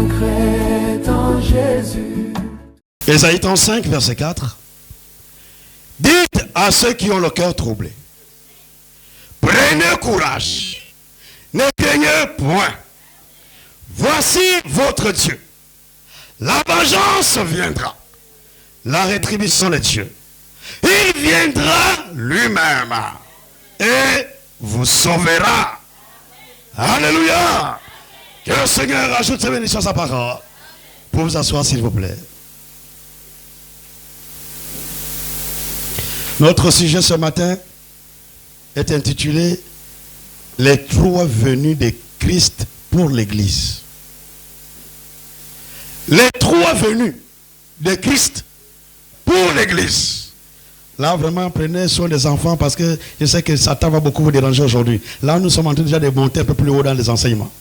vaincrai en Jésus. Ésaïe 35, verset 4. Dites à ceux qui ont le cœur troublé, prenez courage, ne craignez point. Voici votre Dieu. La vengeance viendra, la rétribution de Dieu. Il viendra lui-même et vous sauvera. Alléluia. Que le Seigneur ajoute sa bénédiction à sa parole. Pour vous asseoir, s'il vous plaît. Notre sujet ce matin est intitulé « Les trois venues de Christ pour l'Église ». Les trois venues de Christ pour l'Église. Là, vraiment, prenez soin des enfants parce que je sais que Satan va beaucoup vous déranger aujourd'hui. Là, nous sommes en train déjà de monter un peu plus haut dans les enseignements.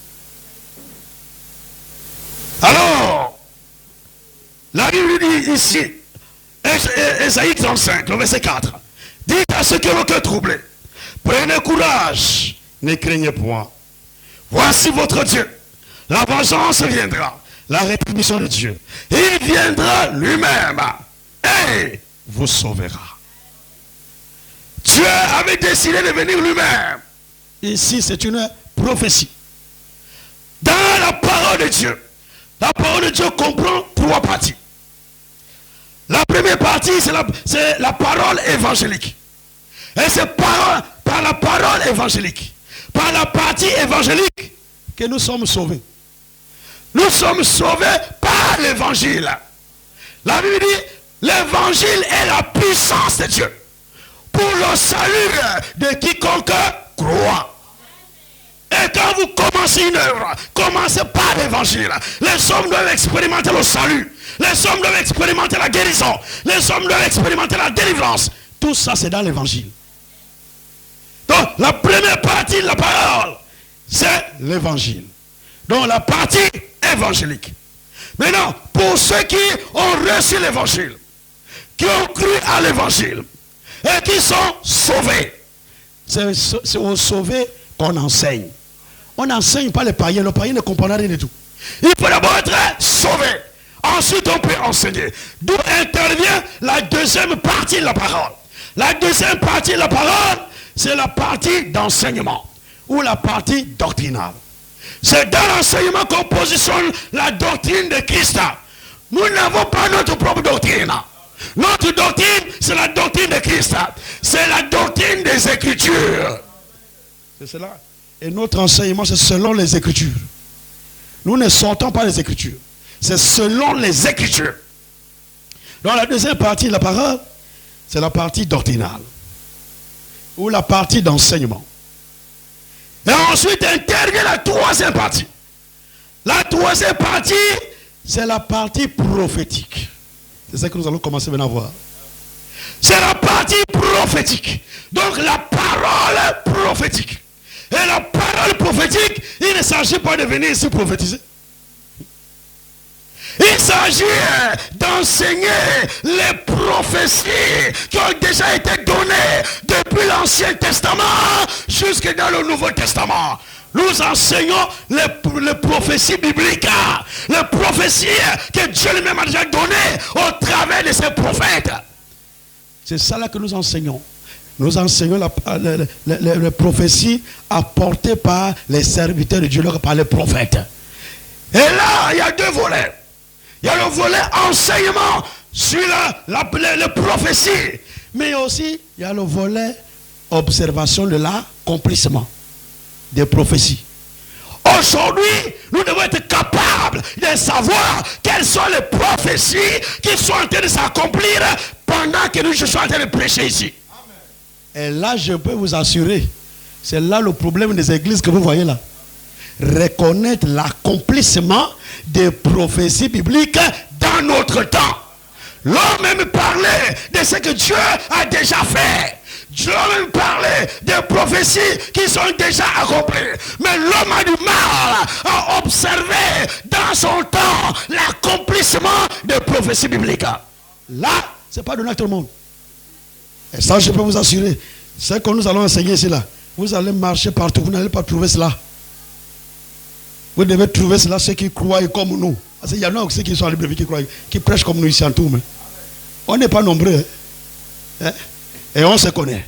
Alors, la Bible dit ici, Ésaïe 35, le verset 4. Dites à ceux qui ont le cœur troublé, prenez courage, ne craignez point. Voici votre Dieu. La vengeance viendra, la rétribution de Dieu. Il viendra lui-même et vous sauvera. Dieu avait décidé de venir lui-même. Ici, c'est une prophétie. Dans la parole de Dieu, la parole de Dieu comprend trois parties. La première partie, c'est la parole évangélique. Et c'est par la parole évangélique, par la partie évangélique, que nous sommes sauvés. Nous sommes sauvés par l'évangile. La Bible dit, l'évangile est la puissance de Dieu pour le salut de quiconque croit. Et quand vous commencez une œuvre, commencez par l'évangile. Les hommes doivent expérimenter le salut. Les hommes doivent expérimenter la guérison. Les hommes doivent expérimenter la délivrance. Tout ça, c'est dans l'évangile. Donc, la première partie de la parole, c'est l'évangile. Donc, la partie évangélique. Maintenant, pour ceux qui ont reçu l'évangile, qui ont cru à l'évangile, et qui sont sauvés, c'est aux sauvés qu'on enseigne. On n'enseigne pas les païens. Le païen ne comprend rien du tout. Il faut d'abord être sauvé. Ensuite, on peut enseigner. D'où intervient la deuxième partie de la parole. La deuxième partie de la parole, c'est la partie d'enseignement ou la partie doctrinale. C'est dans l'enseignement qu'on positionne la doctrine de Christ. Nous n'avons pas notre propre doctrine. Notre doctrine, c'est la doctrine de Christ. C'est la doctrine des Écritures. C'est cela. Et notre enseignement, c'est selon les Écritures. Nous ne sortons pas les Écritures. C'est selon les Écritures. Dans la deuxième partie de la parole, c'est la partie doctrinale. Ou la partie d'enseignement. Et ensuite intervient la troisième partie. La troisième partie, c'est la partie prophétique. C'est ça que nous allons commencer maintenant à voir. C'est la partie prophétique. Donc la parole prophétique. Et la parole prophétique, il ne s'agit pas de venir ici prophétiser. Il s'agit d'enseigner les prophéties qui ont déjà été données depuis l'Ancien Testament jusque dans le Nouveau Testament. Nous enseignons les prophéties bibliques, les prophéties que Dieu lui-même a déjà données au travers de ses prophètes. C'est ça là que nous enseignons. Nous enseignons les prophéties apportées par les serviteurs de Dieu, par les prophètes. Et là, il y a deux volets. Il y a le volet enseignement sur les prophéties. Mais aussi, il y a le volet observation de l'accomplissement des prophéties. Aujourd'hui, nous devons être capables de savoir quelles sont les prophéties qui sont en train de s'accomplir pendant que nous sommes en train de prêcher ici. Et là, je peux vous assurer, c'est là le problème des églises que vous voyez là. Reconnaître l'accomplissement des prophéties bibliques dans notre temps. L'homme même parlait de ce que Dieu a déjà fait. Dieu même parlait des prophéties qui sont déjà accomplies. Mais l'homme a du mal à observer dans son temps l'accomplissement des prophéties bibliques. Là, ce n'est pas donné à tout le monde. Et ça, je peux vous assurer. Ce que nous allons enseigner ici là, vous allez marcher partout, vous n'allez pas trouver cela. Vous devez trouver cela, ceux qui croient comme nous. Parce qu'il y en a aussi qui sont à Libreville qui croient, qui prêchent comme nous ici en tout. Mais on n'est pas nombreux. Hein? Et on se connaît.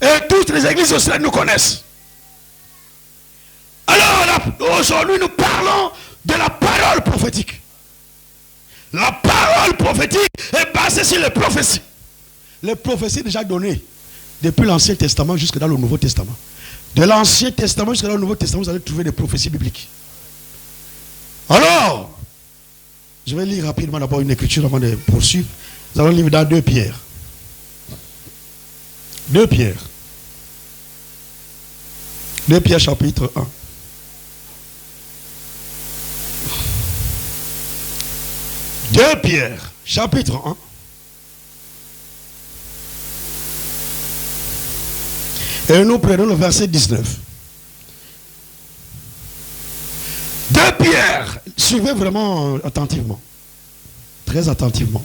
Et toutes les églises aussi nous connaissent. Alors aujourd'hui nous parlons de la parole prophétique. La parole prophétique est basée sur les prophéties. Les prophéties déjà données depuis l'Ancien Testament jusqu'à dans le Nouveau Testament. De l'Ancien Testament jusqu'à dans le Nouveau Testament, vous allez trouver des prophéties bibliques. Alors, je vais lire rapidement d'abord une écriture avant de poursuivre. Nous allons lire dans 2 Pierre. 2 Pierre. 2 Pierre chapitre 1. Deux Pierre, chapitre 1. Et nous prenons le verset 19. 2 Pierre, suivez vraiment attentivement. Très attentivement.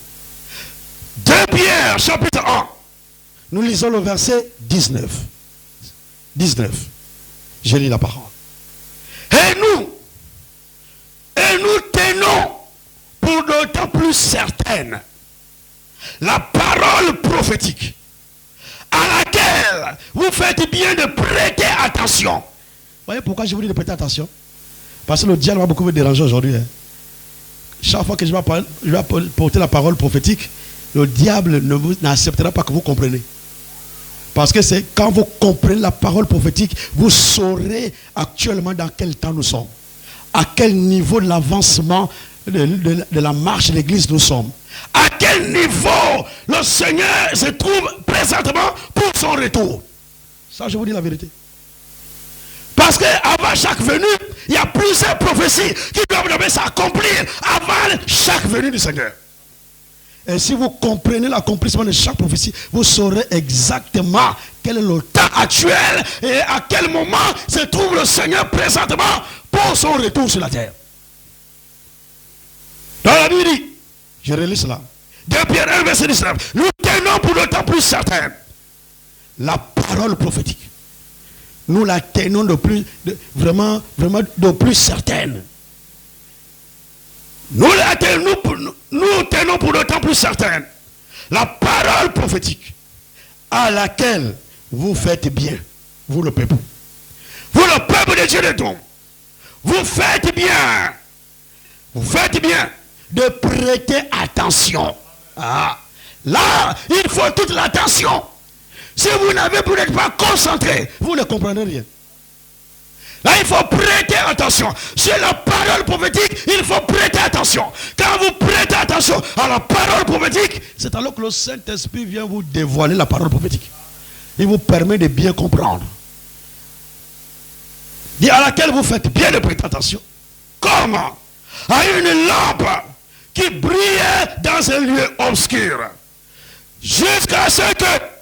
2 Pierre, chapitre 1. Nous lisons le verset 19. 19. Je lis la parole. Et nous tenons pour d'autant plus certaine la parole prophétique à laquelle vous faites bien de prêter attention. Vous voyez pourquoi je vous dis de prêter attention? Parce que le diable va beaucoup vous déranger aujourd'hui. Hein. Chaque fois que je vais porter la parole prophétique, le diable n'acceptera pas que vous compreniez. Parce que c'est quand vous comprenez la parole prophétique, vous saurez actuellement dans quel temps nous sommes. À quel niveau de l'avancement de la marche de l'église nous sommes. À quel niveau le Seigneur se trouve présentement pour son retour. Ça, je vous dis la vérité. Parce qu'avant chaque venue, il y a plusieurs prophéties qui doivent s'accomplir avant chaque venue du Seigneur. Et si vous comprenez l'accomplissement de chaque prophétie, vous saurez exactement quel est le temps actuel et à quel moment se trouve le Seigneur présentement pour son retour sur la terre. Dans la Bible dit, je relis cela. 2 Pierre 1, verset 19. Nous tenons pour d'autant plus certaine la parole prophétique. Nous la tenons vraiment de plus certaine. Nous tenons pour d'autant plus certaine la parole prophétique à laquelle vous faites bien, vous le peuple. Vous le peuple de Dieu de Dieu. Vous faites bien de prêter attention. Ah, là, il faut toute l'attention. Si vous n'êtes pas concentré, vous ne comprendrez rien. Là, il faut prêter attention. Sur la parole prophétique, il faut prêter attention. Quand vous prêtez attention à la parole prophétique, c'est alors que le Saint-Esprit vient vous dévoiler la parole prophétique. Il vous permet de bien comprendre. Et à laquelle vous faites bien de prêter attention. Comment? À une lampe qui brillait dans un lieu obscur. Jusqu'à ce que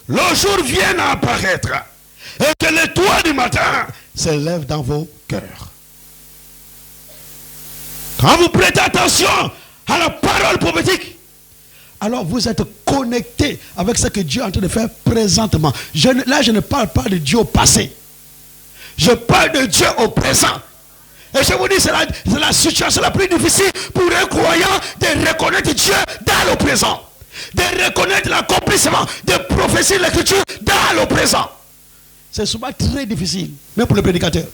le jour vienne à apparaître. Et que l'étoile du matin s'élève dans vos cœurs. Quand vous prêtez attention à la parole prophétique, alors vous êtes connecté avec ce que Dieu est en train de faire présentement. Là, je ne parle pas de Dieu au passé. Je parle de Dieu au présent. Et je vous dis, c'est la situation la plus difficile pour un croyant de reconnaître Dieu dans le présent. De reconnaître l'accomplissement des prophéties de l'Écriture dans le présent. C'est souvent très difficile, même pour le prédicateur.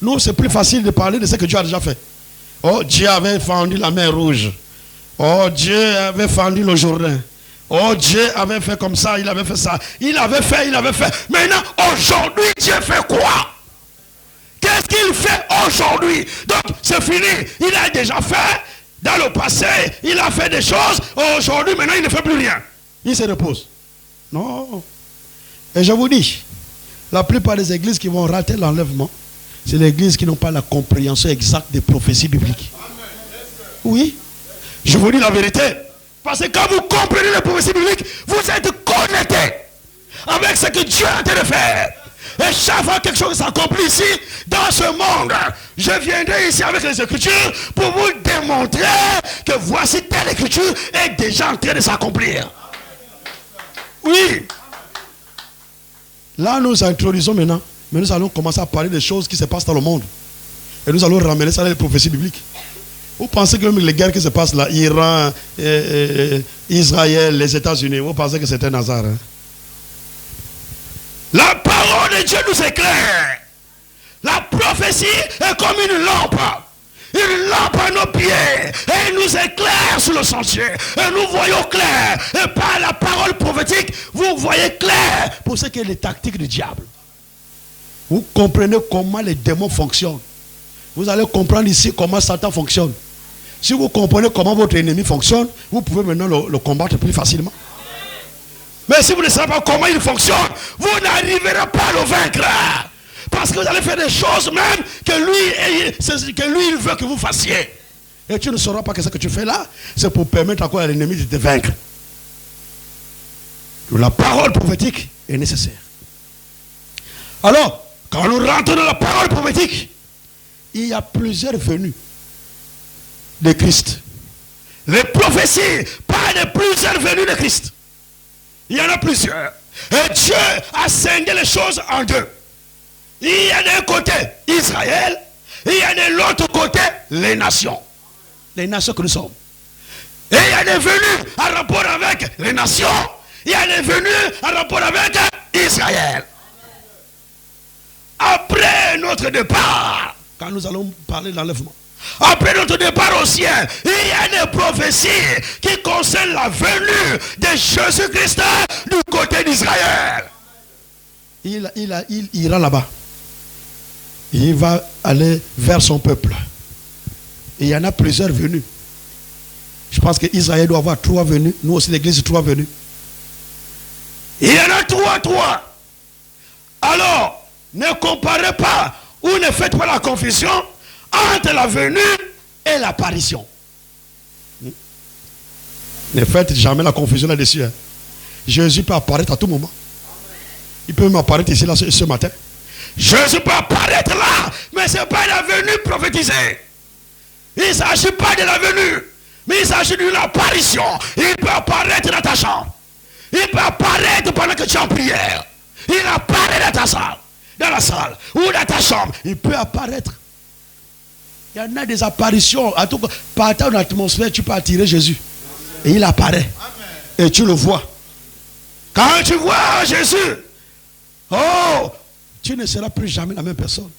Nous, c'est plus facile de parler de ce que Dieu a déjà fait. Oh, Dieu avait fendu la mer rouge. Oh, Dieu avait fendu le Jourdain. Oh, Dieu avait fait comme ça, il avait fait ça. Il avait fait. Maintenant, aujourd'hui, Dieu fait quoi? Qu'est-ce qu'il fait aujourd'hui? Donc, c'est fini. Il a déjà fait. Dans le passé, il a fait des choses. Aujourd'hui, maintenant, il ne fait plus rien. Il se repose. Non. Et je vous dis, la plupart des églises qui vont rater l'enlèvement, c'est les églises qui n'ont pas la compréhension exacte des prophéties bibliques. Oui. Je vous dis la vérité. Parce que quand vous comprenez les prophéties bibliques, vous êtes connecté avec ce que Dieu a en train de faire. Et chaque fois que quelque chose s'accomplit ici, dans ce monde, je viendrai ici avec les Écritures pour vous démontrer que voici telle Écriture est déjà en train de s'accomplir. Oui. Là, nous introduisons maintenant, mais nous allons commencer à parler des choses qui se passent dans le monde. Et nous allons ramener ça dans les prophéties bibliques. Vous pensez que même les guerres qui se passent là, Iran, Israël, les États-Unis, vous pensez que c'est un hasard, hein? La parole de Dieu nous éclaire. La prophétie est comme une lampe. Une lampe à nos pieds. Et il nous éclaire sur le sentier. Et nous voyons clair. Et par la parole prophétique, vous voyez clair pour ce qui est les tactiques du diable. Vous comprenez comment les démons fonctionnent. Vous allez comprendre ici comment Satan fonctionne. Si vous comprenez comment votre ennemi fonctionne, vous pouvez maintenant le combattre plus facilement. Mais si vous ne savez pas comment il fonctionne, vous n'arriverez pas à le vaincre. Parce que vous allez faire des choses même que lui il veut que vous fassiez. Et tu ne sauras pas que ce que tu fais là, c'est pour permettre encore à l'ennemi de te vaincre. La parole prophétique est nécessaire. Alors, quand nous rentrons dans la parole prophétique, il y a plusieurs venues de Christ. Les prophéties parlent de plusieurs venues de Christ. Il y en a plusieurs. Et Dieu a scindé les choses en deux. Il y a d'un côté Israël, et il y a de l'autre côté les nations. Les nations que nous sommes. Et il y a des venues en rapport avec les nations. Il y a des venues en rapport avec Israël. Après notre départ, quand nous allons parler de l'enlèvement, après notre départ au ciel, il y a des prophéties qui concernent la venue de Jésus-Christ du côté d'Israël. Il ira là-bas. Il va aller vers son peuple. Et il y en a plusieurs venues. Je pense qu'Israël doit avoir 3 venues. Nous aussi, l'église, 3 venues. Il y en a 3. Alors, ne comparez pas ou ne faites pas la confusion entre la venue et l'apparition. Ne faites jamais la confusion là-dessus. Hein. Jésus peut apparaître à tout moment. Il peut m'apparaître ici là, ce matin. Jésus peut apparaître là, mais ce n'est pas la venue prophétisée. Il ne s'agit pas de la venue, mais il s'agit d'une apparition. Il peut apparaître dans ta chambre. Il peut apparaître pendant que tu es en prière. Il apparaît dans ta salle, dans la salle, ou dans ta chambre. Il peut apparaître. Il y en a des apparitions. En tout cas, par ton atmosphère, tu peux attirer Jésus. Et il apparaît. Amen. Et tu le vois. Quand tu vois Jésus, oh, tu ne seras plus jamais la même personne.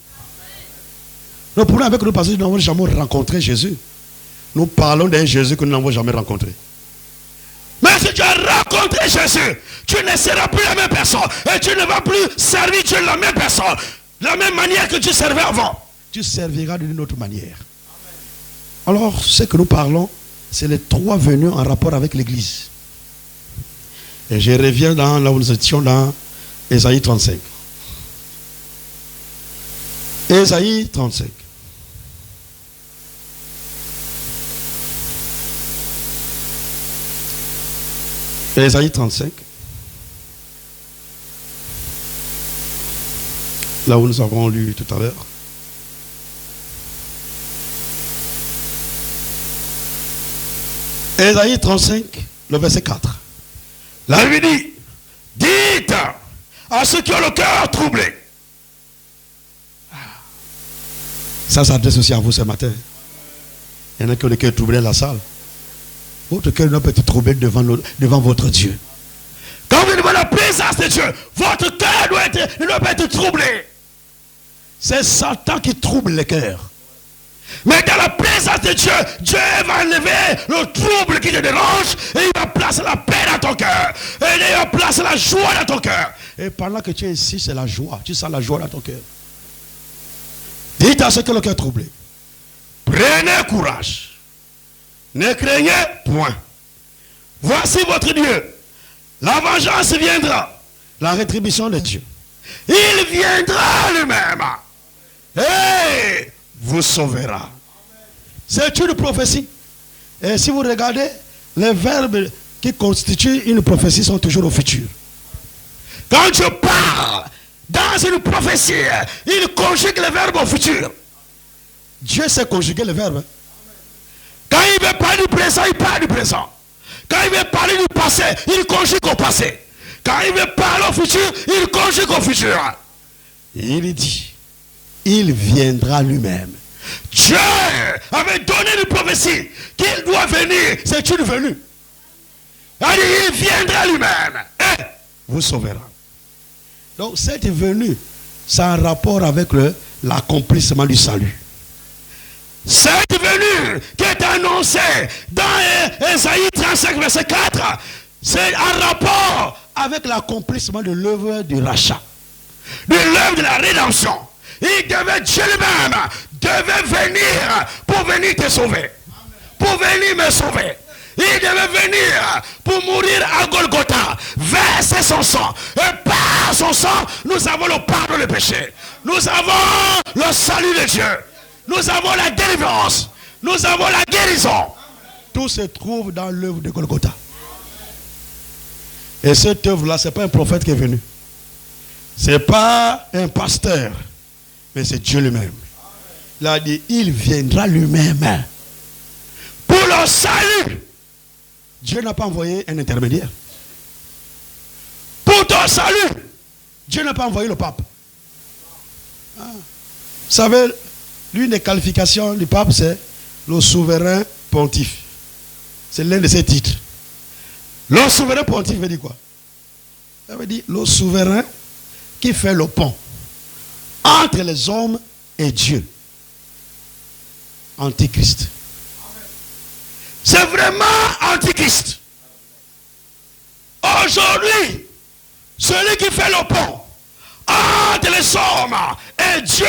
Le problème avec nous, parce que nous n'avons jamais rencontré Jésus. Nous parlons d'un Jésus que nous n'avons jamais rencontré. Mais si tu as rencontré Jésus, tu ne seras plus la même personne. Et tu ne vas plus servir Dieu de la même personne. De la même manière que tu servais avant. Tu serviras d'une autre manière. Alors, ce que nous parlons, c'est les 3 venues en rapport avec l'Église. Et je reviens là où nous étions dans Ésaïe 35. Ésaïe 35. Ésaïe 35. Là où nous avons lu tout à l'heure. Ésaïe 35, le verset 4. La Bible dit, dites à ceux qui ont le cœur troublé. Ça s'adresse aussi à vous ce matin. Il y en a qui ont le cœur troublé dans la salle. Votre cœur ne peut être troublé devant votre Dieu. Quand vous êtes devant la présence de Dieu, votre cœur ne doit pas être troublé. C'est Satan qui trouble le cœur. Mais dans la présence de Dieu, Dieu va enlever le trouble qui te dérange et il va placer la paix dans ton cœur. Et il va placer la joie dans ton cœur. Et pendant que tu es ici, c'est la joie. Tu sens la joie dans ton cœur. Dites à ceux qui ont le cœur troublé. Prenez courage. Ne craignez point. Voici votre Dieu. La vengeance viendra. La rétribution de Dieu. Il viendra lui-même. Et vous sauvera. C'est une prophétie. Et si vous regardez, les verbes qui constituent une prophétie sont toujours au futur. Quand Dieu parle dans une prophétie, il conjugue les verbes au futur. Dieu sait conjuguer les verbes. Quand il veut parler du présent, il parle du présent. Quand il veut parler du passé, il conjugue au passé. Quand il veut parler au futur, il conjugue au futur. Il dit, il viendra lui-même. Dieu avait donné une prophétie qu'il doit venir. C'est une venue. Il viendra lui-même et vous sauvera. Donc cette venue, c'est un rapport avec l'accomplissement du salut. Cette venue qui est annoncée dans Ésaïe 35, verset 4, c'est un rapport avec l'accomplissement de l'œuvre du rachat, de l'œuvre de la rédemption. Dieu lui-même devait venir pour venir te sauver, pour venir me sauver. Il devait venir pour mourir à Golgotha, verser son sang. Et par son sang, nous avons le pardon des péchés. Nous avons le salut de Dieu. Nous avons la délivrance. Nous avons la guérison. Tout se trouve dans l'œuvre de Golgotha. Et cette œuvre-là, ce n'est pas un prophète qui est venu. Ce n'est pas un pasteur. Mais c'est Dieu lui-même. Il a dit, il viendra lui-même. Pour le salut. Dieu n'a pas envoyé un intermédiaire. Pour ton salut, Dieu n'a pas envoyé le pape. Vous savez, l'une des qualifications du pape, c'est le souverain pontife. C'est l'un de ses titres. Le souverain pontife veut dire quoi? Ça veut dire le souverain qui fait le pont entre les hommes et Dieu. Antichrist. C'est vraiment Antichrist. Aujourd'hui, celui qui fait le pont entre les hommes et Dieu,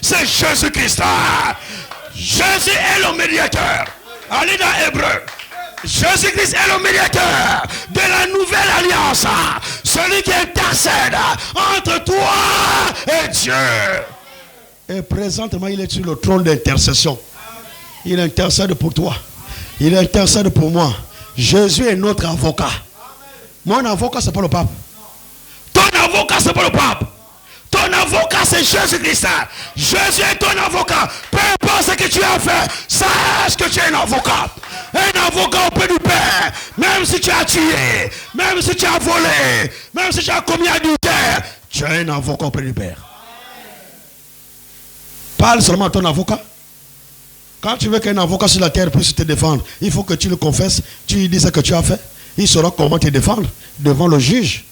c'est Jésus-Christ. Jésus est le médiateur. Allez dans Hébreu. Jésus-Christ est le médiateur de la nouvelle alliance. Celui qui intercède entre toi et Dieu. Et présentement, il est sur le trône d'intercession. Il intercède pour toi. Il intercède pour moi. Jésus est notre avocat. Mon avocat, ce n'est pas le pape. Ton avocat, ce n'est pas le pape. Ton avocat, c'est Jésus-Christ. Jésus est ton avocat. Peu importe ce que tu as fait, sache que tu es un avocat. Un avocat auprès du Père. Même si tu as tué, même si tu as volé, même si tu as commis adultère, tu as un avocat auprès du Père. Parle seulement à ton avocat. Quand tu veux qu'un avocat sur la terre puisse te défendre, il faut que tu le confesses, tu lui dis ce que tu as fait. Il saura comment te défendre devant le juge.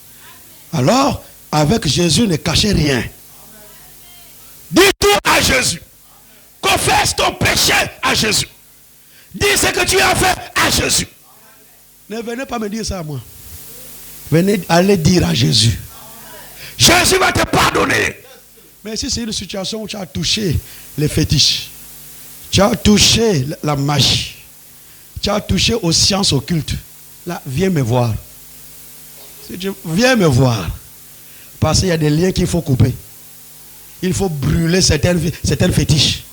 Alors, avec Jésus, ne cachez rien. Dis tout à Jésus. Confesse ton péché à Jésus. Dis ce que tu as fait à Jésus. Ne venez pas me dire ça à moi. Venez aller dire à Jésus. Jésus va te pardonner. Mais si c'est une situation où tu as touché les fétiches, tu as touché la magie, tu as touché aux sciences occultes, là, viens me voir. Viens me voir. Parce qu'il y a des liens qu'il faut couper. Il faut brûler certaines fétiches.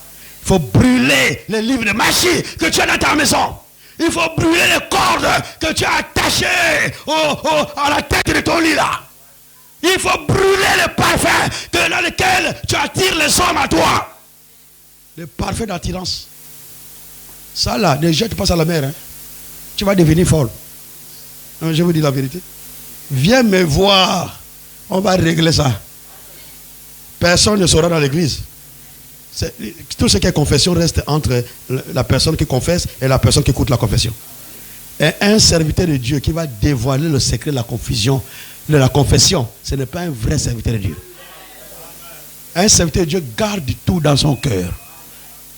Il faut brûler les livres de magie que tu as dans ta maison. Il faut brûler les cordes que tu as attachées à la tête de ton lit là. Il faut brûler les parfums dans lesquels tu attires les hommes à toi. Les parfums d'attirance. Ça là, ne jette pas à la mer. Hein. Tu vas devenir folle. Non, je vous dis la vérité. Viens me voir. On va régler ça. Personne ne sera dans l'église. Tout ce qui est confession reste entre la personne qui confesse et la personne qui écoute la confession. Et un serviteur de Dieu qui va dévoiler le secret de la confusion, de la confession, ce n'est pas un vrai serviteur de Dieu. Un serviteur de Dieu garde tout dans son cœur.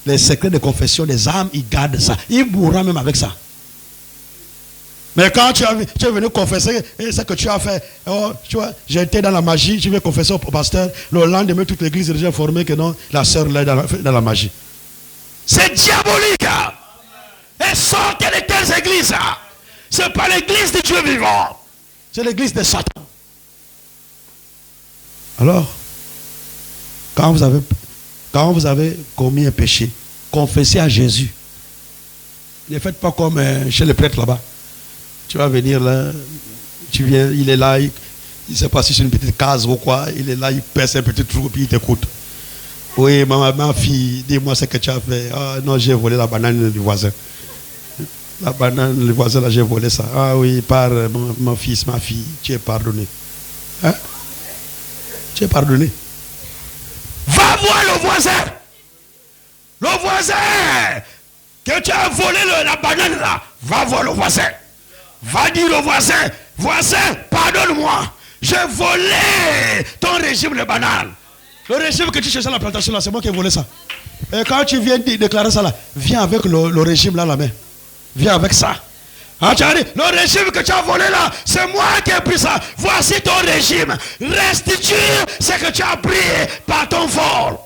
Les secrets de confession des âmes, il garde ça. Il mourra même avec ça. Mais quand tu es venu confesser ce que tu as fait, oh, tu vois, j'ai été dans la magie, je vais confesser au pasteur, le lendemain toute l'église est déjà informée que non, la sœur là est dans la magie. C'est diabolique. Et sortez de telles églises. Ce n'est pas l'église de Dieu vivant. C'est l'église de Satan. Alors, quand vous avez commis un péché, confessez à Jésus. Ne faites pas comme chez les prêtres là-bas. Tu vas venir là, tu viens, il est là, il ne sait pas si c'est une petite case ou quoi, il est là, il pèse un petit trou, puis il t'écoute. Oui, ma fille, dis-moi ce que tu as fait. Ah non, j'ai volé la banane du voisin. La banane du voisin, là, j'ai volé ça. Ah oui, mon fils, ma fille, tu es pardonné. Hein? Tu es pardonné. Va voir le voisin. Le voisin que tu as volé la banane là, va voir le voisin. Va dire au voisin, voisin, pardonne-moi. J'ai volé ton régime de banane. Le régime que tu cherchais à la plantation là, c'est moi qui ai volé ça. Et quand tu viens de déclarer ça là, viens avec le régime là, la main. Viens avec ça. Ah, tu as dit, le régime que tu as volé là, c'est moi qui ai pris ça. Voici ton régime. Restitue ce que tu as pris par ton vol.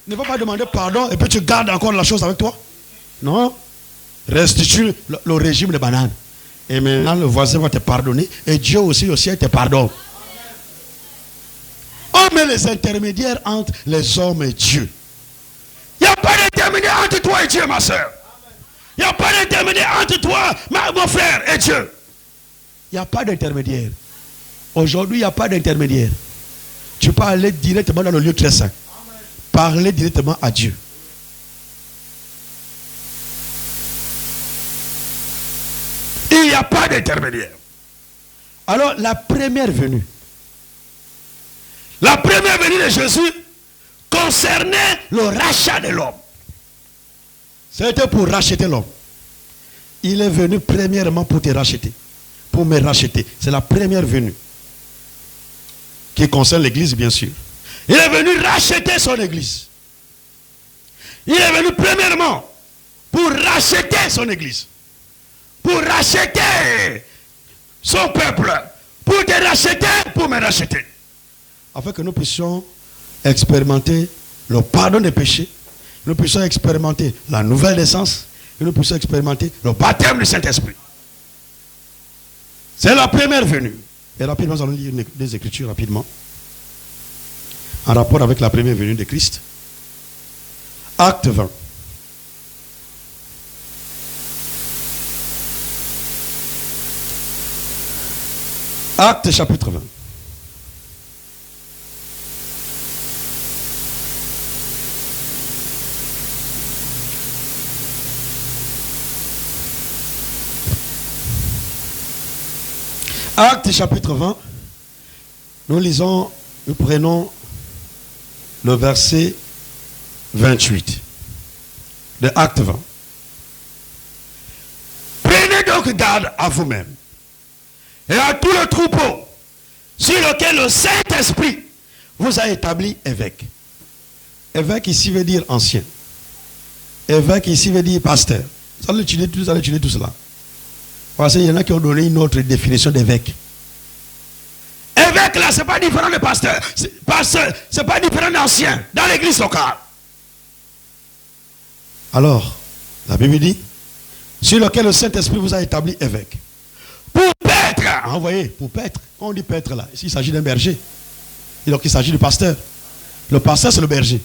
Ne va pas demander pardon et puis tu gardes encore la chose avec toi. Non. Restitue le régime de banane. Et maintenant le voisin va te pardonner. Et Dieu aussi au ciel te pardonne. On met les intermédiaires entre les hommes et Dieu. Il n'y a pas d'intermédiaire entre toi et Dieu, ma soeur. Il n'y a pas d'intermédiaire entre toi, mon frère, et Dieu. Il n'y a pas d'intermédiaire. Aujourd'hui, il n'y a pas d'intermédiaire. Tu peux aller directement dans le lieu très saint. Parler directement à Dieu. Il n'y a pas d'intermédiaire. Alors, la première venue. La première venue de Jésus concernait le rachat de l'homme. C'était pour racheter l'homme. Il est venu premièrement pour te racheter. Pour me racheter. C'est la première venue. Qui concerne l'église, bien sûr. Il est venu racheter son église. Il est venu premièrement pour racheter son église. Pour racheter son peuple. Pour te racheter, pour me racheter. Afin que nous puissions expérimenter le pardon des péchés. Nous puissions expérimenter la nouvelle naissance. Et nous puissions expérimenter le baptême du Saint-Esprit. C'est la première venue. Et rapidement, nous allons lire des Écritures rapidement. En rapport avec la première venue de Christ. Acte 20. Acte chapitre 20. Acte chapitre 20. Nous prenons le verset 28 de Acte 20. Prenez donc garde à vous-même et à tout le troupeau sur lequel le Saint-Esprit vous a établi évêque. Évêque ici veut dire ancien. Évêque ici veut dire pasteur. Vous allez étudier tout cela. Parce qu'il y en a qui ont donné une autre définition d'évêque. Évêque là, c'est pas différent de pasteur. C'est pas différent d'ancien dans l'église locale. Alors, la Bible dit, sur lequel le Saint-Esprit vous a établi évêque. Pour paître, vous voyez, pour paître, quand on dit paître là, ici il s'agit d'un berger. Et donc il s'agit du pasteur. Le pasteur c'est le berger.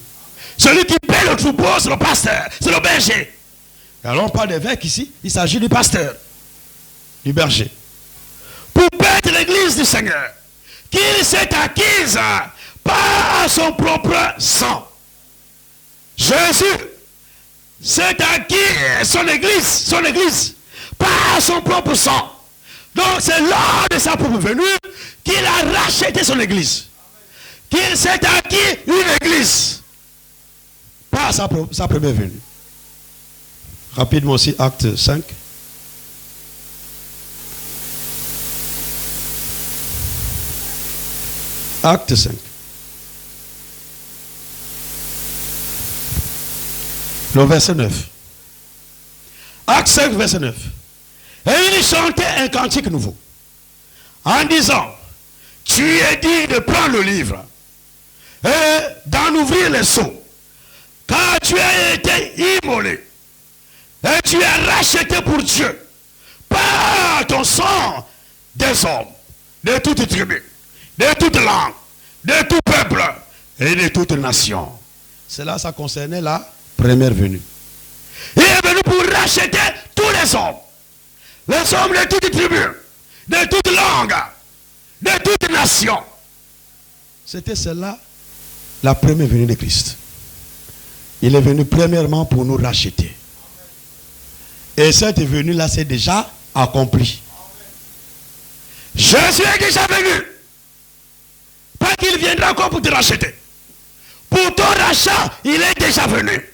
Celui qui paie le troupeau c'est le pasteur, c'est le berger. Et alors on parle d'évêque ici, il s'agit du pasteur, du berger. Pour paître l'église du Seigneur, qu'il s'est acquise par son propre sang. Jésus s'est acquis son église, par son propre sang. Donc c'est lors de sa propre venue qu'il a racheté son église. Qu'il s'est acquis une église par sa première venue. Rapidement aussi, acte 5. Acte 5. Le verset 9. Acte 5, verset 9. Et il chantait un cantique nouveau. En disant, tu es digne de prendre le livre et d'en ouvrir les sceaux. Car tu as été immolé. Et tu es racheté pour Dieu. Par ton sang des hommes, de toute tribu, de toute langue, de tout peuple et de toute nation. Cela, ça concernait la première venue. Il est venu pour racheter tous les hommes de toutes tribus, de toute langue, de toute nation. C'était cela, la première venue de Christ. Il est venu premièrement pour nous racheter. Et cette venue-là, c'est déjà accompli. Jésus est déjà venu. Pas qu'il viendra encore pour te racheter. Pour ton rachat, il est déjà venu.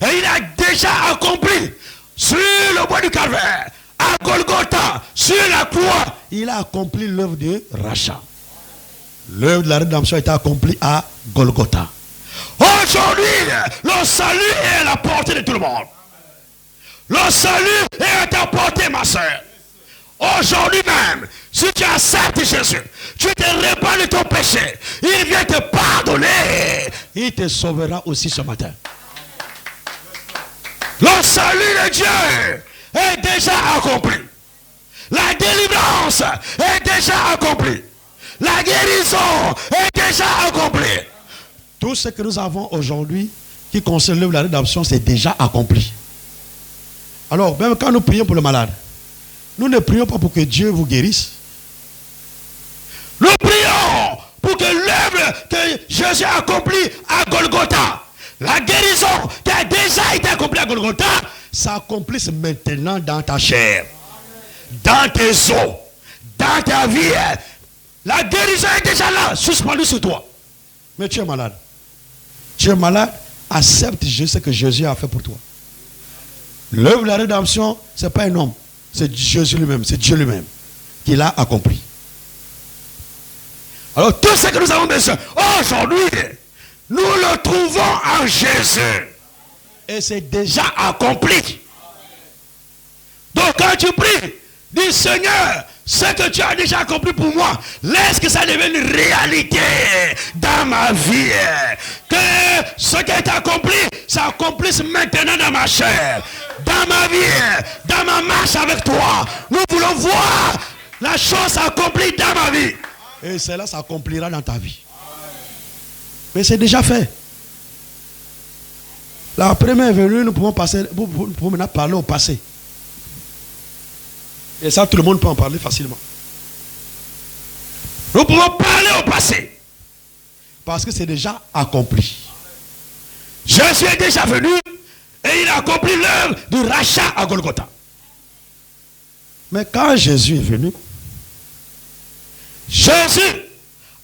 Et il a déjà accompli sur le bois du calvaire, à Golgotha, sur la croix. Il a accompli l'œuvre de rachat. L'œuvre de la rédemption a été accomplie à Golgotha. Aujourd'hui, le salut est à la portée de tout le monde. Le salut est à ta portée, ma soeur. Aujourd'hui même, si tu acceptes Jésus, tu te répands de ton péché, il vient te pardonner. Il te sauvera aussi ce matin. Le salut de Dieu est déjà accompli. La délivrance est déjà accomplie. La guérison est déjà accomplie. Tout ce que nous avons aujourd'hui qui concerne l'œuvre de la rédemption, c'est déjà accompli. Alors, même quand nous prions pour le malade, nous ne prions pas pour que Dieu vous guérisse. Nous prions pour que l'œuvre que Jésus a accomplie à Golgotha, la guérison qui a déjà été accomplie à Golgotha, s'accomplisse maintenant dans ta chair, dans tes os, dans ta vie. La guérison est déjà là, suspendue sur toi. Mais tu es malade. Tu es malade, accepte ce que Jésus a fait pour toi. L'œuvre de la rédemption, ce n'est pas un homme. C'est Jésus lui-même, c'est Dieu lui-même qui l'a accompli. Alors tout ce que nous avons besoin aujourd'hui, nous le trouvons en Jésus. Et c'est déjà accompli. Donc quand tu pries, dis Seigneur, ce que tu as déjà accompli pour moi, laisse que ça devienne une réalité dans ma vie. Que ce qui est accompli, s'accomplisse maintenant dans ma chair, dans ma vie, dans ma marche avec toi. Nous voulons voir la chose accomplie dans ma vie. Et cela s'accomplira dans ta vie. Mais c'est déjà fait. La première venue, nous pouvons passer, nous pouvons maintenant parler au passé. Et ça, tout le monde peut en parler facilement. Nous pouvons parler au passé. Parce que c'est déjà accompli. Jésus est déjà venu et il a accompli l'œuvre du rachat à Golgotha. Mais quand Jésus est venu, Jésus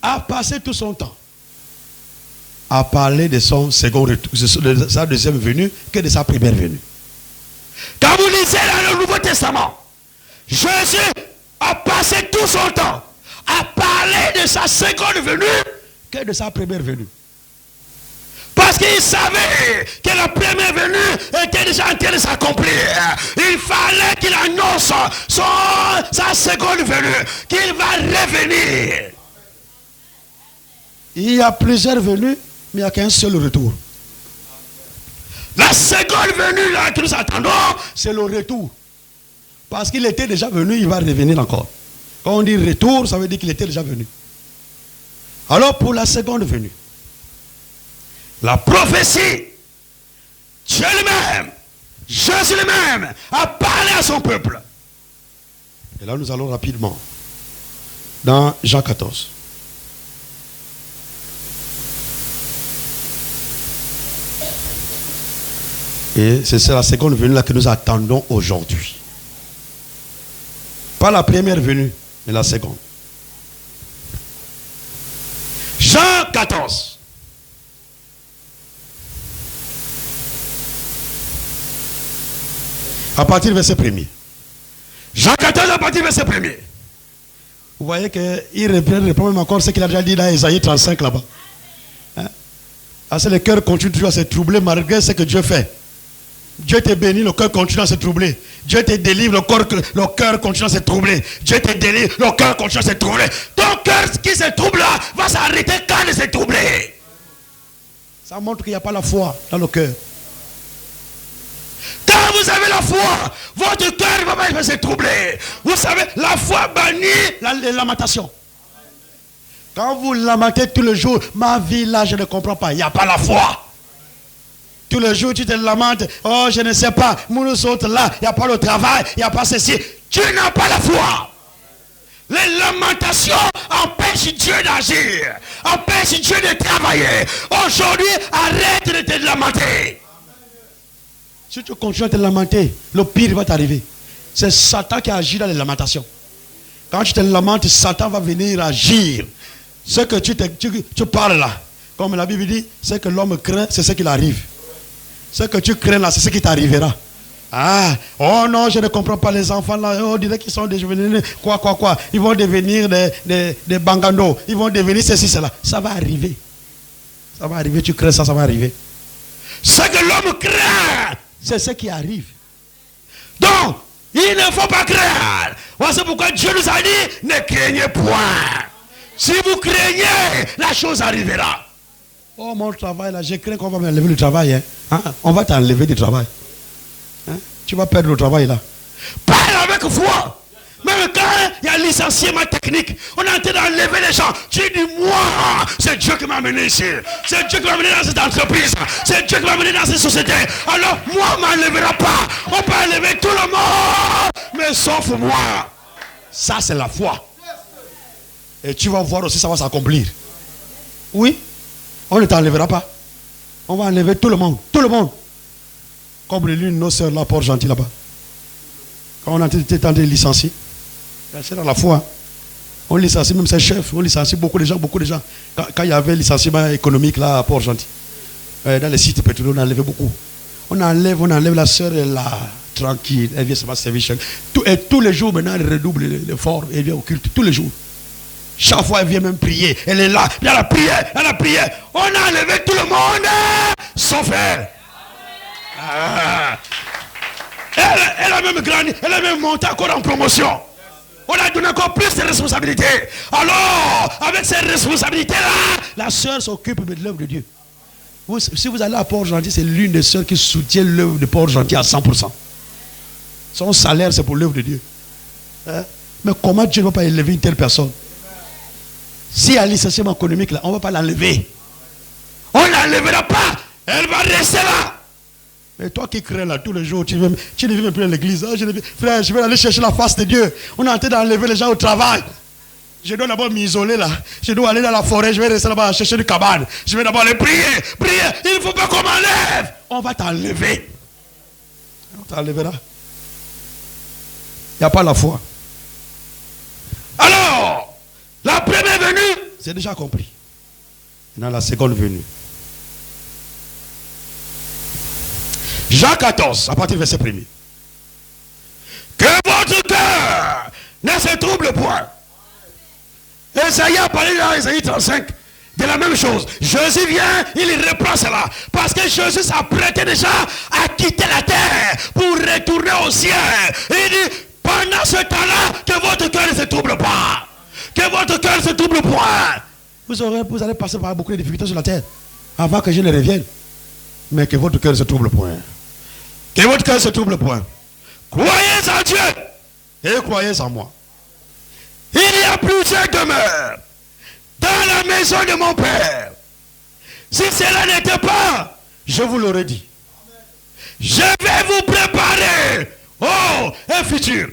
a passé tout son temps à parler de son second retour, de sa deuxième venue, que de sa première venue. Quand vous lisez dans le Nouveau Testament, Jésus a passé tout son temps à parler de sa seconde venue que de sa première venue. Parce qu'il savait que la première venue était déjà en train de s'accomplir. Il fallait qu'il annonce sa seconde venue, qu'il va revenir. Il y a plusieurs venues, mais il n'y a qu'un seul retour. La seconde venue là que nous attendons, c'est le retour. Parce qu'il était déjà venu, il va revenir encore. Quand on dit retour, ça veut dire qu'il était déjà venu. Alors pour la seconde venue, la prophétie, Dieu lui-même, Jésus lui-même, a parlé à son peuple. Et là nous allons rapidement dans Jean 14. Et c'est la seconde venue là que nous attendons aujourd'hui. Pas la première venue, mais la seconde. Jean 14. À partir du verset 1er. Jean 14 à partir du verset 1er. Vous voyez qu'il reprend même encore ce qu'il a déjà dit dans Isaïe 35 là-bas. Hein? Parce que le cœur continue toujours à se troubler malgré ce que Dieu fait. Dieu te bénit, le cœur continue à se troubler. Dieu te délivre, le cœur continue à se troubler. Dieu te délivre, le cœur continue à se troubler. Ton cœur qui se trouble là va s'arrêter quand il se troubler. Ça montre qu'il n'y a pas la foi dans le cœur. Quand vous avez la foi, votre cœur ne va pas se troubler. Vous savez, la foi bannit la lamentation. Quand vous lamentez tout le jour, ma vie là, je ne comprends pas. Il n'y a pas la foi. Tout le jour, tu te lamentes. Oh, je ne sais pas. Nous autres là, il n'y a pas le travail, il n'y a pas ceci. Tu n'as pas la foi. Les lamentations empêchent Dieu d'agir, empêchent Dieu de travailler. Aujourd'hui, arrête de te lamenter. Si tu continues à te lamenter, le pire va t'arriver. C'est Satan qui agit dans les lamentations. Quand tu te lamentes, Satan va venir agir. Ce que tu parles là, comme la Bible dit, c'est que l'homme craint, c'est ce qu'il arrive. Ce que tu crains là, c'est ce qui t'arrivera. Ah, oh non, je ne comprends pas les enfants là. On dirait qu'ils sont devenus quoi. Ils vont devenir des bangandos. Ils vont devenir ceci, cela. Ça va arriver. Ça va arriver, tu crains ça, ça va arriver. Ce que l'homme craint, c'est ce qui arrive. Donc, il ne faut pas craindre. Voici pourquoi Dieu nous a dit, ne craignez point. Si vous craignez, la chose arrivera. Oh, mon travail là, je crains qu'on va m'enlever le travail. Hein? On va t'enlever du travail. Hein? Tu vas perdre le travail là. Parle avec foi. Même quand il y a licenciement technique, on est en train d'enlever les gens. Tu dis, moi, c'est Dieu qui m'a amené ici. C'est Dieu qui m'a amené dans cette entreprise. C'est Dieu qui m'a amené dans cette société. Alors, moi, on ne m'enlèvera pas. On peut enlever tout le monde, mais sauf moi. Ça, c'est la foi. Et tu vas voir aussi, ça va s'accomplir. Oui, on ne t'enlèvera pas. On va enlever tout le monde. Tout le monde. Comme l'une de nos sœurs là, Port-Gentil là-bas. Quand on a été tenté de licencier, c'est dans la foi. On licencie même ses chefs, on licencie beaucoup de gens. Quand il y avait licenciement économique là à Port-Gentil, dans les sites pétroliers, on enlevait beaucoup. On enlève la sœur, elle est là, tranquille, elle vient seulement servir. Et tous les jours maintenant, elle redouble l'effort, elle vient au culte, tous les jours. Chaque fois, elle vient même prier. Elle est là, dans la prière, On a enlevé tout le monde, sauf elle. Ah. Elle a même grandi, elle a même monté encore en promotion. On a donné encore plus de responsabilités. Alors, avec ces responsabilités-là, la sœur s'occupe de l'œuvre de Dieu. Si vous allez à Port-Gentil, c'est l'une des sœurs qui soutient l'œuvre de Port-Gentil à 100%. Son salaire, c'est pour l'œuvre de Dieu. Hein? Mais comment Dieu ne va pas élever une telle personne? S'il y a un licenciement économique, là, on ne va pas l'enlever. On ne l'enlèvera pas. Elle va rester là. Mais toi qui crains là tous les jours, tu ne viens même plus à l'église. Ah, frère, je vais aller chercher la face de Dieu. On est en train d'enlever les gens au travail. Je dois d'abord m'isoler là. Je dois aller dans la forêt. Je vais rester là-bas à chercher du cabane. Je vais d'abord aller prier. Il ne faut pas qu'on m'enlève. On va t'enlever. On t'enlèvera. Il n'y a pas la foi. Alors, la première venue, c'est déjà compris. Dans la seconde venue. Jean 14, à partir du verset 1er. Que votre cœur ne se trouble point. Esaïe a parlé dans Esaïe 35 de la même chose. Jésus vient, il reprend cela. Parce que Jésus s'apprêtait déjà à quitter la terre pour retourner au ciel. Et il dit, pendant ce temps-là, que votre cœur ne se trouble pas. Que votre cœur ne se trouble point. Vous allez passer par beaucoup de difficultés sur la terre avant que je ne revienne. Mais que votre cœur ne se trouble point. Que votre cœur ne se trouble point. Croyez en Dieu et croyez en moi. Il y a plusieurs demeures dans la maison de mon Père. Si cela n'était pas, je vous l'aurais dit. Je vais vous préparer un futur.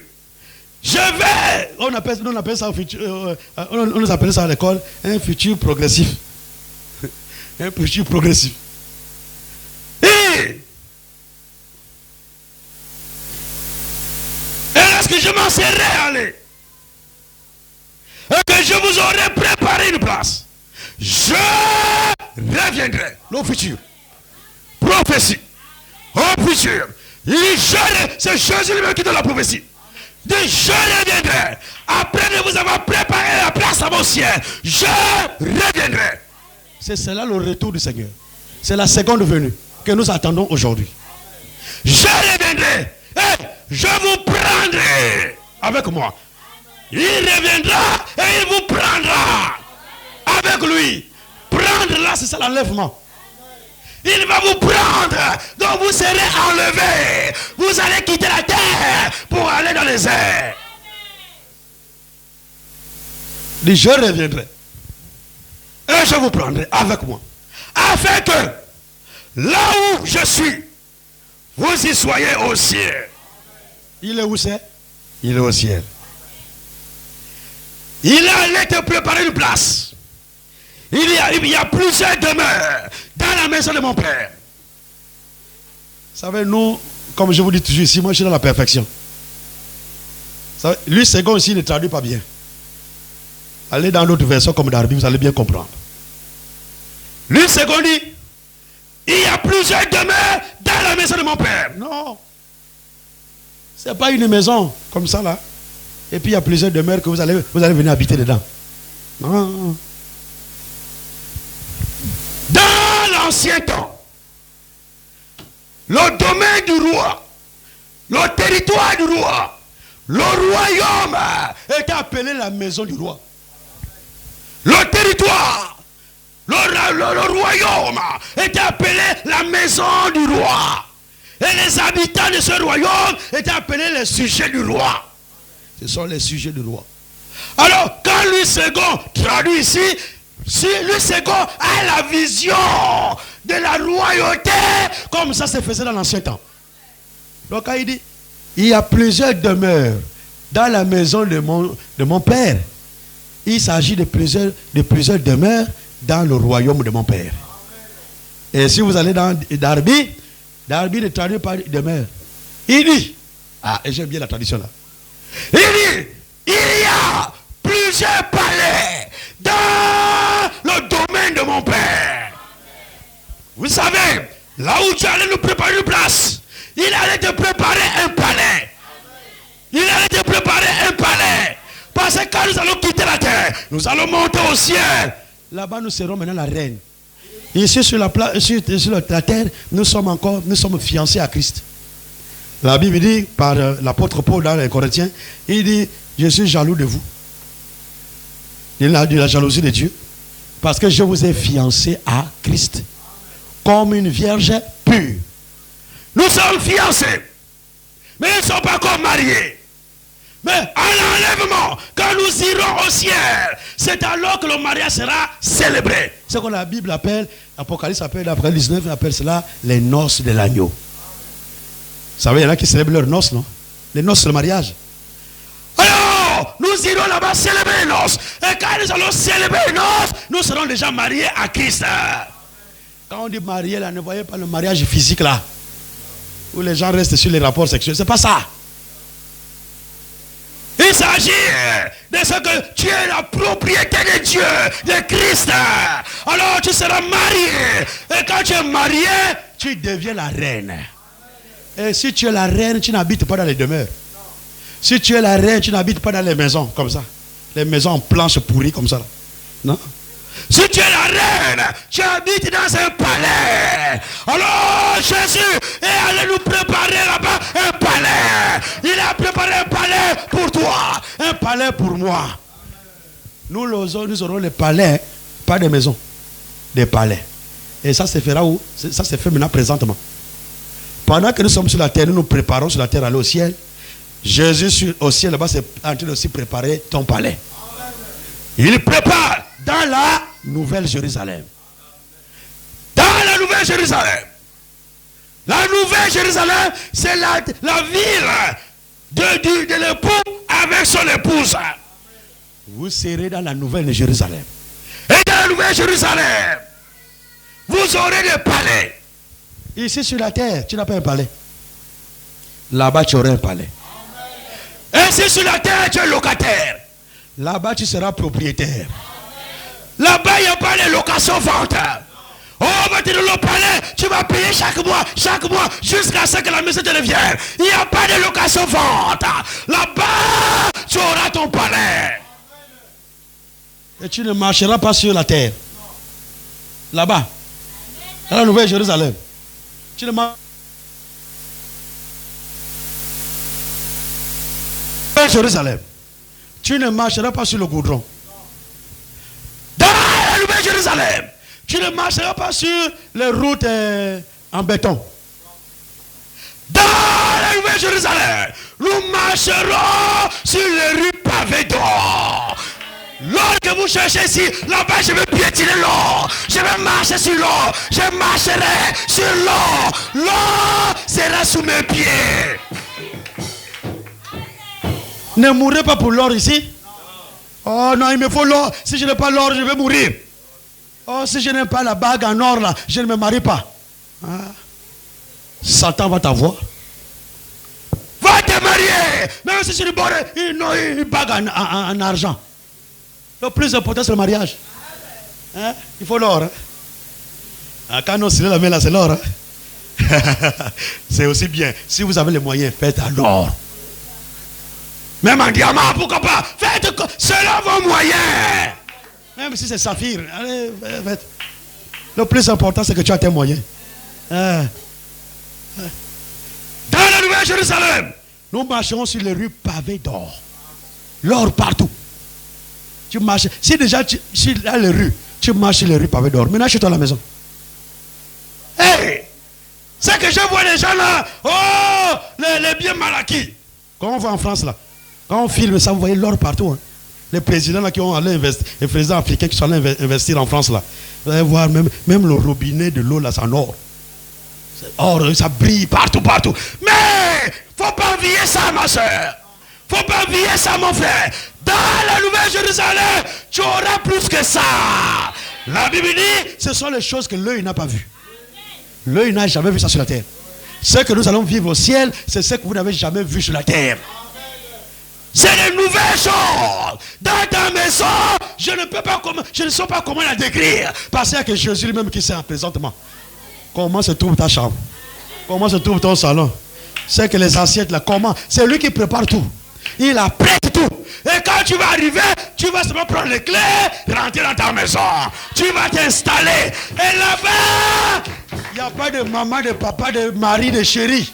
On appelle ça un futur, on nous appelle ça à l'école un futur progressif. Un futur progressif. Et lorsque je m'en serai allé, et que je vous aurai préparé une place, je reviendrai. Le futur. Prophétie. Au futur. C'est Jésus lui-même qui donne la prophétie. Je reviendrai. Après de vous avoir préparé la place à mon ciel, je reviendrai. C'est cela le retour du Seigneur. C'est la seconde venue que nous attendons aujourd'hui. Je reviendrai et je vous prendrai avec moi. Il reviendra et il vous prendra avec lui. Prendre là, c'est ça l'enlèvement. Il va vous prendre. Donc vous serez enlevés. Vous allez quitter la terre pour aller dans les airs. Il dit, je reviendrai et je vous prendrai avec moi. Afin que là où je suis, vous y soyez au ciel. Il est où c'est? Il est au ciel. Il allait te préparer une place. Il y a plusieurs demeures dans la maison de mon Père. Vous savez, nous, comme je vous dis toujours ici, moi je suis dans la perfection. Savez, lui, second ici, il ne traduit pas bien. Allez dans l'autre version comme Darby, vous allez bien comprendre. Lui, second dit, il y a plusieurs demeures dans la maison de mon père. Non. Ce n'est pas une maison comme ça là. Et puis il y a plusieurs demeures que vous allez venir habiter dedans. Non. Dans l'ancien temps, le domaine du roi, le territoire du roi, le royaume était appelé la maison du roi. Le territoire, le royaume était appelé la maison du roi. Et les habitants de ce royaume étaient appelés les sujets du roi. Ce sont les sujets du roi. Alors, quand Louis II traduit ici, Louis II a la vision de la royauté, comme ça se faisait dans l'ancien temps. Donc, il dit, il y a plusieurs demeures dans la maison de mon père. Il s'agit de plusieurs demeures dans le royaume de mon père. Et si vous allez dans Darby ne traduit pas demeure. Il dit, et j'aime bien la tradition là. Il dit, il y a plusieurs palais dans le domaine de mon père. Vous savez, là où tu allais nous préparer une place, il allait te préparer un palais. Il allait te préparer un palais. Parce que quand nous allons quitter la terre, nous allons monter au ciel. Là-bas, nous serons maintenant la reine. Ici, sur la terre, nous sommes fiancés à Christ. La Bible dit, par l'apôtre Paul dans les Corinthiens, il dit, je suis jaloux de vous. Il a de la jalousie de Dieu. Parce que je vous ai fiancés à Christ. Comme une vierge pure. Nous sommes fiancés. Mais ils ne sont pas encore mariés. Mais à l'enlèvement, quand nous irons au ciel, c'est alors que le mariage sera célébré. Ce que la Bible appelle, Apocalypse appelle, après 19, on appelle cela les noces de l'agneau. Vous savez, il y en a qui célèbrent leurs noces, non? Les noces, le mariage. Alors, nous irons là-bas célébrer les noces. Et quand nous allons célébrer les noces, nous serons déjà mariés à Christ. Quand on dit marié, là, ne voyez pas le mariage physique là, où les gens restent sur les rapports sexuels. C'est pas ça. Il s'agit de ce que tu es la propriété de Dieu, de Christ. Alors tu seras marié. Et quand tu es marié, tu deviens la reine. Et si tu es la reine, tu n'habites pas dans les demeures. Si tu es la reine, tu n'habites pas dans les maisons comme ça. Les maisons en planches pourries comme ça. Non? Si tu es la reine, tu habites dans un palais. Alors Jésus est allé nous préparer là-bas un palais. Il a préparé un palais pour toi, un palais pour moi. Nous aurons les palais, pas des maisons, des palais. Et ça se fera où? Ça se fait maintenant présentement. Pendant que nous sommes sur la terre, nous nous préparons sur la terre à aller au ciel. Jésus au ciel là-bas, c'est en train de aussi préparer ton palais. Il prépare dans la Nouvelle Jérusalem. Dans la Nouvelle Jérusalem. La Nouvelle Jérusalem, c'est la ville de l'époux avec son épouse. Vous serez dans la Nouvelle Jérusalem. Et dans la Nouvelle Jérusalem, vous aurez des palais. Ici sur la terre, tu n'as pas un palais. Là-bas, tu auras un palais. Et ici sur la terre, tu es locataire. Là-bas, tu seras propriétaire. Là-bas, il n'y a pas de location-vente. Oh, maintenant, le palais, tu vas payer chaque mois, jusqu'à ce que la maison te revienne. Il n'y a pas de location-vente. Là-bas, tu auras ton palais. Et tu ne marcheras pas sur la terre. Là-bas, dans la Nouvelle Jérusalem. Tu ne marcheras pas sur Jérusalem. Tu ne marcheras pas sur le goudron. Dans la Nouvelle Jérusalem, tu ne marcheras pas sur les routes en béton. Dans la Nouvelle Jérusalem, nous marcherons sur les rues pavées d'or. L'or que vous cherchez ici, là-bas je vais piétiner l'or. Je vais marcher sur l'or. Je marcherai sur l'or. L'or sera sous mes pieds. Ne mourrez pas pour l'or ici. Oh non, il me faut l'or. Si je n'ai pas l'or, je vais mourir. Oh, si je n'ai pas la bague en or là, je ne me marie pas. Satan va t'avoir. Va te marier. Même si tu ne bordes une bague en argent. Le plus important, c'est le mariage. Il faut l'or. Quand on serre la main là, c'est l'or. Hein? C'est aussi bien. Si vous avez les moyens, faites à l'or. Même en diamant, pourquoi pas? Faites selon vos moyens. Même si c'est saphir. Allez, faites. Le plus important, c'est que tu as tes moyens. Dans la Nouvelle Jérusalem, nous marcherons sur les rues pavées d'or. L'or partout. Tu marches. Si déjà, dans les rues, tu marches sur les rues pavées d'or. Maintenant, chez toi à la maison. Hey! C'est que je vois les gens là. Oh! Les biens mal acquis. Quand on va en France là, quand on filme ça, vous voyez l'or partout. Hein. Les présidents là qui ont allé investir, les présidents africains qui sont allés investir en France là. Vous allez voir même le robinet de l'eau là, c'est en or. Or, ça brille partout, partout. Mais, faut pas envier ça, ma soeur. Faut pas envier ça, mon frère. Dans la Nouvelle Jérusalem, tu auras plus que ça. La Bible dit, ce sont les choses que l'œil n'a pas vues. L'œil n'a jamais vu ça sur la terre. Ce que nous allons vivre au ciel, c'est ce que vous n'avez jamais vu sur la terre. C'est les nouvelles choses. Dans ta maison, je ne sais pas comment la décrire. Parce qu'il y a que Jésus lui-même qui sait présentement. Comment se trouve ta chambre? Comment se trouve ton salon? C'est que les assiettes là, comment? C'est lui qui prépare tout. Il apprête tout. Et quand tu vas arriver, tu vas seulement prendre les clés, rentrer dans ta maison. Tu vas t'installer. Et là-bas, il n'y a pas de maman, de papa, de mari, de chéri.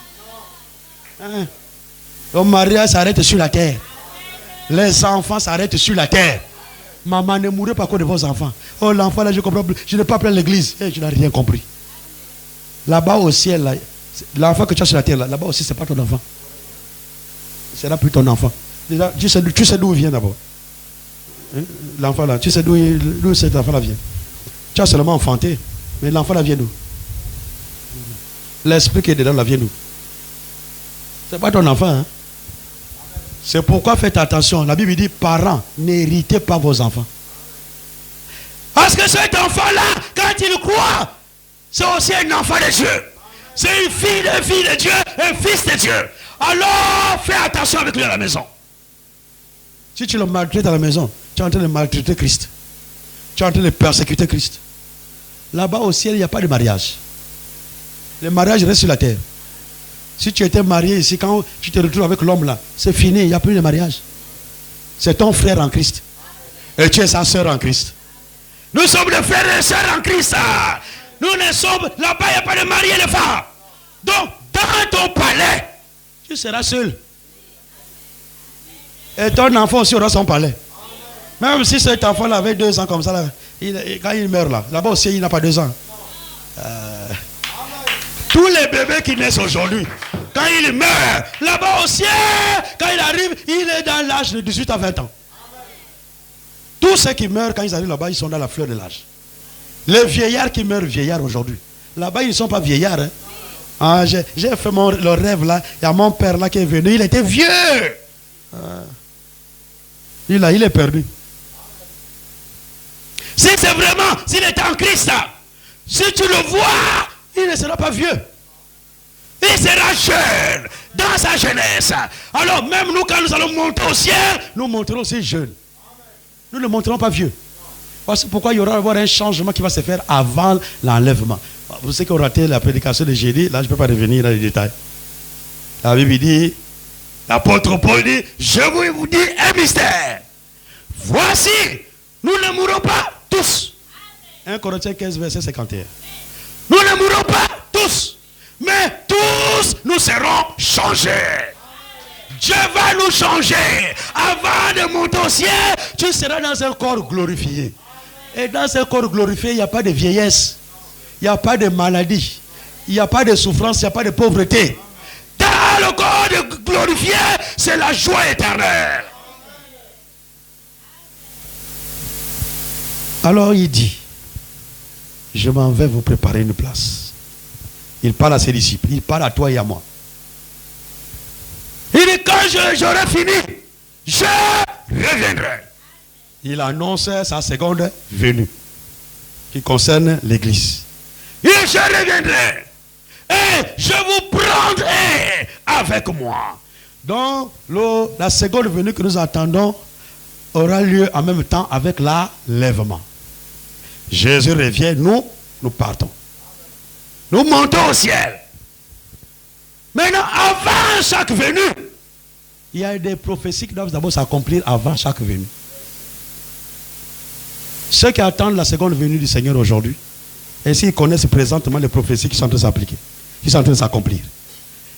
Hein? Le mariage s'arrête sur la terre. Les enfants s'arrêtent sur la terre. Maman, ne mourrez pas à cause de vos enfants. Oh, l'enfant là, je comprends plus. Je n'ai pas appelé l'église. Et tu n'as rien compris. Là-bas au ciel, l'enfant que tu as sur la terre, là-bas aussi, ce n'est pas ton enfant. Ce sera plus ton enfant. Déjà, tu sais d'où il vient d'abord. Hein? L'enfant là, tu sais d'où cet enfant là vient. Tu as seulement enfanté. Mais l'enfant là vient d'où? L'esprit qui est dedans là vient d'où? Ce n'est pas ton enfant. Hein? C'est pourquoi faites attention. La Bible dit, parents, n'héritez pas vos enfants. Parce que cet enfant-là, quand il croit, c'est aussi un enfant de Dieu. C'est une fille de Dieu, un fils de Dieu. Alors, fais attention avec lui à la maison. Si tu le maltraites à la maison, tu es en train de maltraiter Christ. Tu es en train de persécuter Christ. Là-bas au ciel, il n'y a pas de mariage. Le mariage reste sur la terre. Si tu étais marié ici, quand tu te retrouves avec l'homme là, c'est fini, il n'y a plus de mariage. C'est ton frère en Christ. Et tu es sa soeur en Christ. Nous sommes des frères et sœurs en Christ. Nous ne sommes, là-bas, il n'y a pas de mari et de femme. Donc, dans ton palais, tu seras seul. Et ton enfant aussi aura son palais. Même si cet enfant-là avait 2 ans comme ça, là, quand il meurt là-bas aussi, il n'a pas 2 ans. Tous les bébés qui naissent aujourd'hui, quand ils meurent, là-bas au ciel, quand il arrive, il est dans l'âge de 18 à 20 ans. Tous ceux qui meurent, quand ils arrivent là-bas, ils sont dans la fleur de l'âge. Les vieillards qui meurent vieillards aujourd'hui, là-bas, ils ne sont pas vieillards. Hein. Ah, j'ai fait le rêve là, il y a mon père là qui est venu, il était vieux. Il est perdu. Si c'est vraiment, s'il est en Christ, si tu le vois, il ne sera pas vieux. Il sera jeune dans sa jeunesse. Alors même nous, quand nous allons monter au ciel, nous monterons aussi jeunes. Nous ne monterons pas vieux. Parce pourquoi il y aura un changement qui va se faire avant l'enlèvement. Vous savez qu'on a raté la prédication de jeudi, là je ne peux pas revenir dans les détails. La Bible dit, l'apôtre Paul dit, je vous dis un mystère. Voici, nous ne mourrons pas tous. 1 Corinthiens 15, verset 51. Nous ne mourrons pas tous, mais tous nous serons changés. Dieu va nous changer. Avant de monter au ciel, tu seras dans un corps glorifié. Et dans ce corps glorifié, il n'y a pas de vieillesse. Il n'y a pas de maladie. Il n'y a pas de souffrance, il n'y a pas de pauvreté. Dans le corps glorifié, c'est la joie éternelle. Alors il dit, je m'en vais vous préparer une place. Il parle à ses disciples, il parle à toi et à moi. Il dit, quand j'aurai fini, je reviendrai. Il annonce sa seconde venue, qui concerne l'église. Il dit, je reviendrai, et je vous prendrai avec moi. Donc, la seconde venue que nous attendons aura lieu en même temps avec l'enlèvement. Jésus revient, nous partons. Nous montons au ciel. Maintenant, avant chaque venue, il y a des prophéties qui doivent d'abord s'accomplir avant chaque venue. Ceux qui attendent la seconde venue du Seigneur aujourd'hui, et s'ils connaissent présentement les prophéties qui sont en train de s'appliquer, qui sont en train de s'accomplir.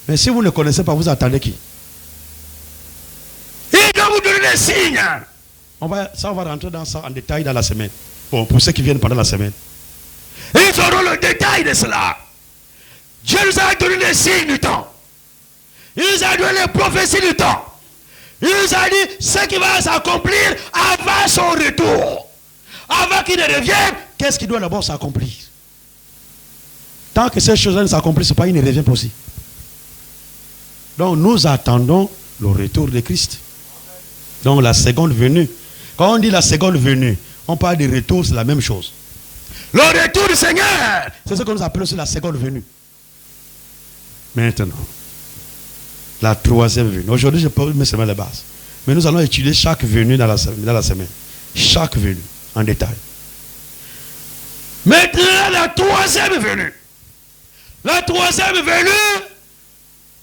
Mais si vous ne connaissez pas, vous attendez qui? Il doit vous donner des signes. On va rentrer dans ça en détail dans la semaine. Bon, pour ceux qui viennent pendant la semaine. Ils auront le détail de cela. Dieu nous a donné les signes du temps. Il nous a donné les prophéties du temps. Il nous a dit ce qui va s'accomplir avant son retour. Avant qu'il ne revienne, qu'est-ce qui doit d'abord s'accomplir? Tant que ces choses-là ne s'accomplissent pas, il ne revient pas aussi. Donc nous attendons le retour de Christ. Donc la seconde venue. Quand on dit la seconde venue, on parle de retour, c'est la même chose. Le retour du Seigneur, c'est ce que nous appelons aussi la seconde venue. Maintenant, la troisième venue. Aujourd'hui, je peux mettre seulement les bases. Mais nous allons étudier chaque venue dans la semaine. Chaque venue, en détail. Maintenant, la troisième venue. La troisième venue,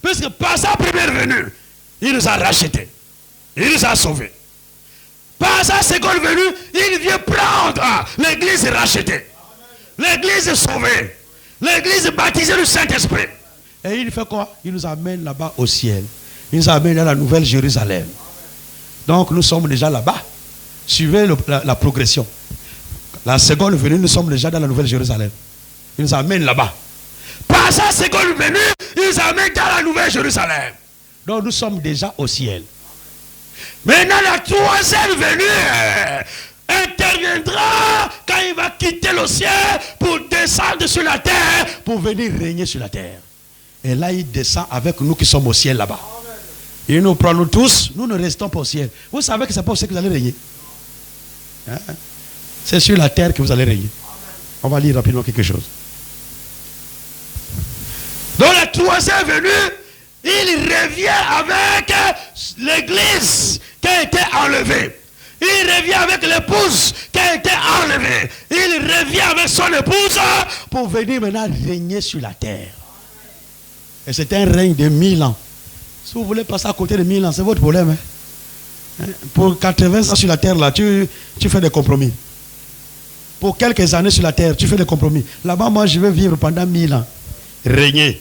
puisque par sa première venue, il nous a rachetés. Il nous a sauvés. Par sa seconde venue, il vient prendre l'église rachetée. L'église sauvée. L'église baptisée du Saint-Esprit. Et il fait quoi? Il nous amène là-bas au ciel. Il nous amène dans la nouvelle Jérusalem. Donc nous sommes déjà là-bas. Suivez la progression. La seconde venue, nous sommes déjà dans la nouvelle Jérusalem. Il nous amène là-bas. Par sa seconde venue, il nous amène dans la nouvelle Jérusalem. Donc nous sommes déjà au ciel. Maintenant la troisième venue interviendra quand il va quitter le ciel pour descendre sur la terre, pour venir régner sur la terre. Et là il descend avec nous qui sommes au ciel là-bas. Il nous prend nous tous, nous ne restons pas au ciel. Vous savez que ce n'est pas au ciel que vous allez régner. Hein? C'est sur la terre que vous allez régner. On va lire rapidement quelque chose. Dans la troisième venue, il revient avec l'église qui a été enlevée. Il revient avec l'épouse qui a été enlevée. Il revient avec son épouse pour venir maintenant régner sur la terre. Et c'est un règne de 1000 ans. Si vous voulez passer à côté de 1000 ans, c'est votre problème. Hein? Pour 80 ans sur la terre, là, tu fais des compromis. Pour quelques années sur la terre, tu fais des compromis. Là-bas, moi, je vais vivre pendant 1000 ans. Régner.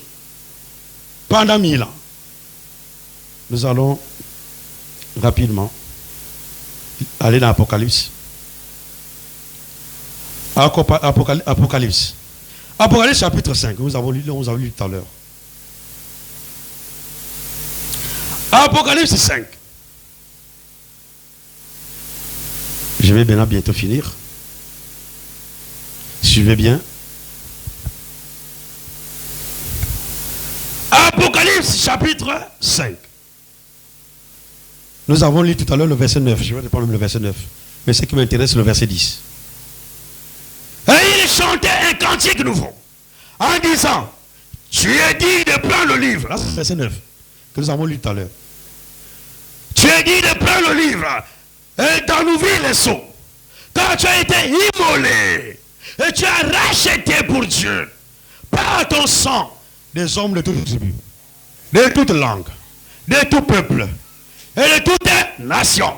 Pendant 1000 ans. Nous allons rapidement aller dans l'Apocalypse. Apocalypse. Apocalypse chapitre 5. Nous avons lu tout à l'heure. Apocalypse 5. Je vais maintenant bientôt finir. Suivez bien. Apocalypse chapitre 5. Nous avons lu tout à l'heure le verset 9. Je vais reprendre le verset 9. Mais ce qui m'intéresse, c'est le verset 10. Et il chantait un cantique nouveau en disant: tu es dit de prendre le livre. Là, c'est le verset 9 que nous avons lu tout à l'heure. Tu es dit de prendre le livre et d'en ouvrir les sceaux. Quand tu as été immolé et tu as racheté pour Dieu par ton sang des hommes de toutes tribus, de toutes langues, de tout peuple et de toutes nations.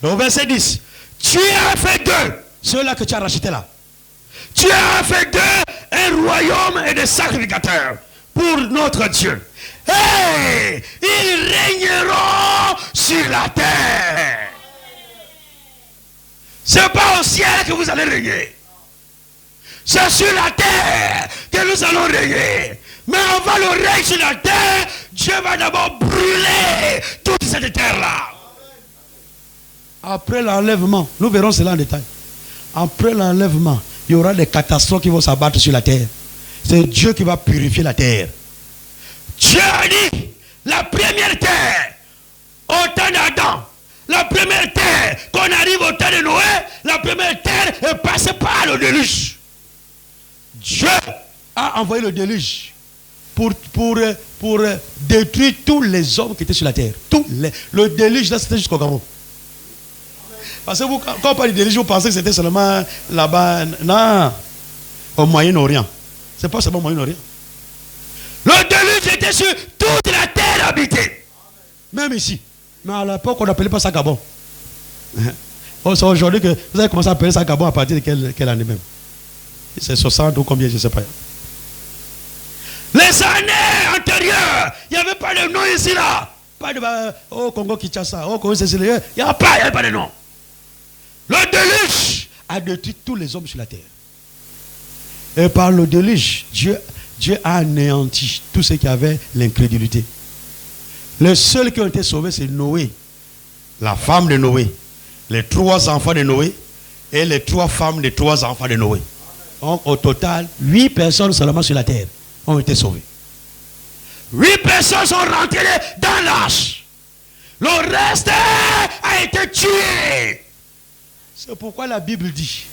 Donc verset 10. Tu as fait d'eux, ceux-là que tu as rachetés là. Tu as fait d'eux un royaume et des sacrificateurs pour notre Dieu. Et ils régneront sur la terre. C'est pas au ciel que vous allez régner. C'est sur la terre que nous allons régner. Mais avant le règne sur la terre, Dieu va d'abord brûler toute cette terre-là. Après l'enlèvement, nous verrons cela en détail. Après l'enlèvement, il y aura des catastrophes qui vont s'abattre sur la terre. C'est Dieu qui va purifier la terre. Dieu a dit, la première terre, au temps d'Adam, la première terre, qu'on arrive au temps de Noé, la première terre est passée par le déluge. Dieu a envoyé le déluge pour détruire tous les hommes qui étaient sur la terre. Le déluge, là, c'était jusqu'au Gabon. Parce que vous, quand on parle de déluge, vous pensez que c'était seulement là-bas. Non, au Moyen-Orient. C'est pas seulement Moyen-Orient. Le déluge était sur toute la terre habitée. Même ici. Mais à l'époque, on n'appelait pas ça Gabon. C'est aujourd'hui que vous avez commencé à appeler ça Gabon à partir de quelle année même? C'est 60 ou combien, je ne sais pas. Les années antérieures, il n'y avait pas de nom ici là. Pas de au Congo Kinshasa, au Congo Cécile, il n'y avait pas de nom. Le déluge a détruit tous les hommes sur la terre. Et par le déluge, Dieu a anéanti tous ceux qui avaient l'incrédulité. Les seuls qui ont été sauvés, c'est Noé, la femme de Noé, les 3 enfants de Noé et les 3 femmes des 3 enfants de Noé. Donc, au total, 8 personnes seulement sur la terre ont été sauvées. 8 personnes sont rentrées dans l'arche. Le reste a été tué. C'est pourquoi la Bible dit,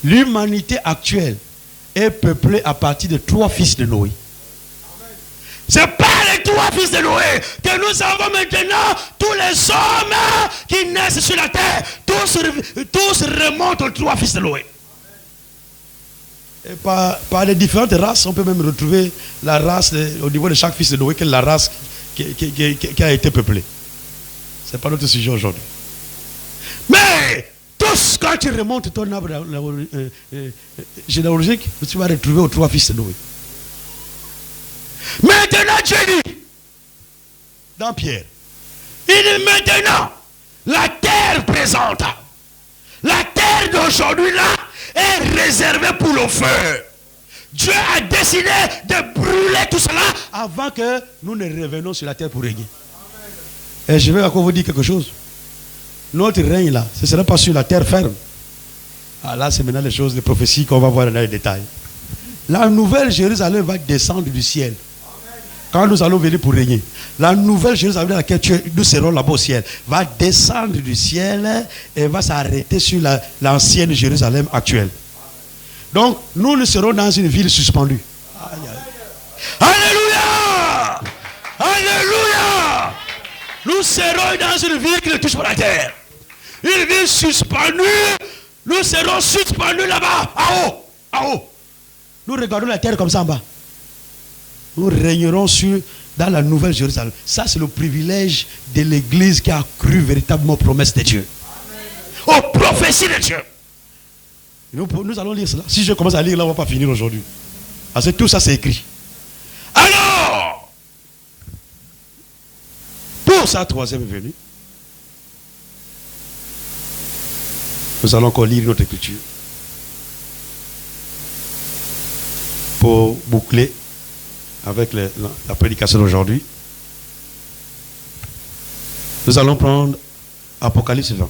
l'humanité actuelle est peuplée à partir de 3 fils de Noé. Ce n'est pas les 3 fils de Noé que nous avons maintenant. Tous les hommes qui naissent sur la terre, tous remontent aux 3 fils de Noé. Et par les différentes races, on peut même retrouver la race au niveau de chaque fils de Noé, quelle est la race qui a été peuplée. Ce n'est pas notre sujet aujourd'hui. Mais tous, quand tu remontes ton arbre généalogique, tu vas retrouver aux 3 fils de Noé. Maintenant, Dieu dit, dans Pierre, il dit maintenant, la terre présente, la terre d'aujourd'hui là, est réservée pour le feu. Dieu a décidé de brûler tout cela avant que nous ne revenions sur la terre pour régner. Et je vais encore vous dire quelque chose. Notre règne là, ce ne sera pas sur la terre ferme. Ah là, c'est maintenant les choses, les prophéties qu'on va voir dans les détails. La nouvelle Jérusalem va descendre du ciel. Quand nous allons venir pour régner, la nouvelle Jérusalem dans laquelle nous serons là-bas au ciel va descendre du ciel et va s'arrêter sur l'ancienne Jérusalem actuelle. Donc, nous serons dans une ville suspendue. Aïe, aïe. Alléluia! Alléluia! Nous serons dans une ville qui ne touche pas la terre. Une ville suspendue. Nous serons suspendus là-bas, en haut. Nous regardons la terre comme ça en bas. Nous régnerons dans la nouvelle Jérusalem. Ça, c'est le privilège de l'église qui a cru véritablement aux promesses de Dieu. Aux prophéties de Dieu. Nous allons lire cela. Si je commence à lire là, on ne va pas finir aujourd'hui. Parce que tout ça, c'est écrit. Alors, pour sa 3e venue, nous allons encore lire notre écriture. Pour boucler avec la prédication d'aujourd'hui, nous allons prendre Apocalypse 20.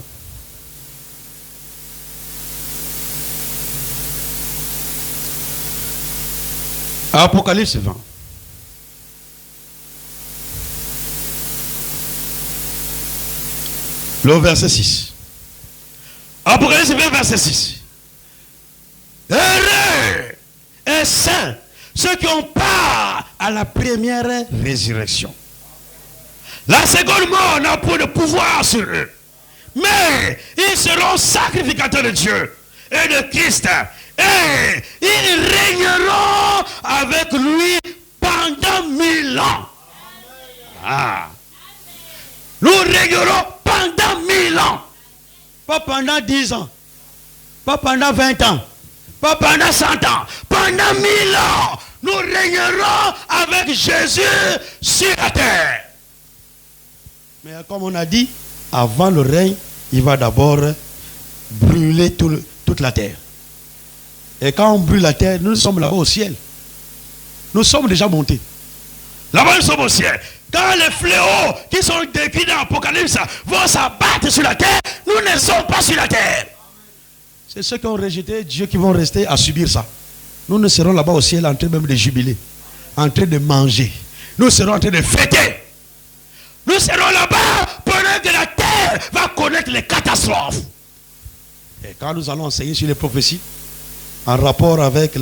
Apocalypse 20. Le verset 6. Apocalypse 20, verset 6. Heureux et saints ceux qui ont part à la première résurrection. La seconde mort n'a pas de pouvoir sur eux. Mais ils seront sacrificateurs de Dieu et de Christ. Et ils régneront avec lui pendant 1000 ans. Ah. Nous régnerons pendant 1000 ans. Pas pendant 10 ans. Pas pendant 20 ans. Pas pendant 100 ans. Pendant 1000 ans. Nous régnerons avec Jésus sur la terre. Mais comme on a dit, avant le règne, il va d'abord brûler toute la terre. Et quand on brûle la terre, nous sommes là-bas au ciel. Nous sommes déjà montés. Là-bas, nous sommes au ciel. Quand les fléaux qui sont décrits dans l'Apocalypse vont s'abattre sur la terre, nous ne sommes pas sur la terre. C'est ceux qui ont rejeté Dieu qui vont rester à subir ça. Nous ne serons là-bas au ciel en train même de jubiler, en train de manger. Nous serons en train de fêter. Nous serons là-bas pendant que la terre va connaître les catastrophes. Et quand nous allons enseigner sur les prophéties, en rapport avec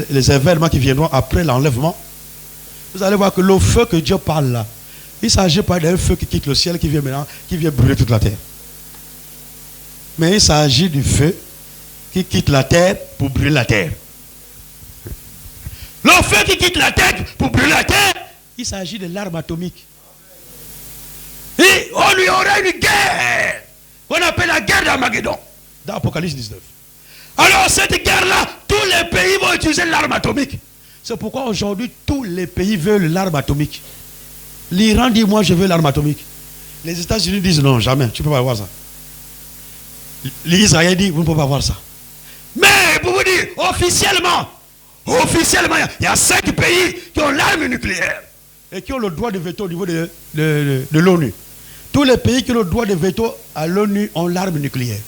les événements qui viendront après l'enlèvement, vous allez voir que le feu que Dieu parle là, il ne s'agit pas d'un feu qui quitte le ciel, qui vient maintenant, qui vient brûler toute la terre. Mais il s'agit du feu qui quitte la terre pour brûler la terre. Le feu qui quitte la terre pour brûler la terre, il s'agit de l'arme atomique. Et on y aura une guerre. On appelle la guerre d'Armageddon. Dans Apocalypse 19. Alors cette guerre-là, tous les pays vont utiliser l'arme atomique. C'est pourquoi aujourd'hui, tous les pays veulent l'arme atomique. L'Iran dit, moi je veux l'arme atomique. Les États-Unis disent, non, jamais, tu ne peux pas avoir ça. L'Israël dit, vous ne pouvez pas avoir ça. Mais pour vous dire, officiellement, il y a 5 pays qui ont l'arme nucléaire. Et qui ont le droit de veto au niveau de l'ONU. Tous les pays qui ont le droit de veto à l'ONU ont l'arme nucléaire.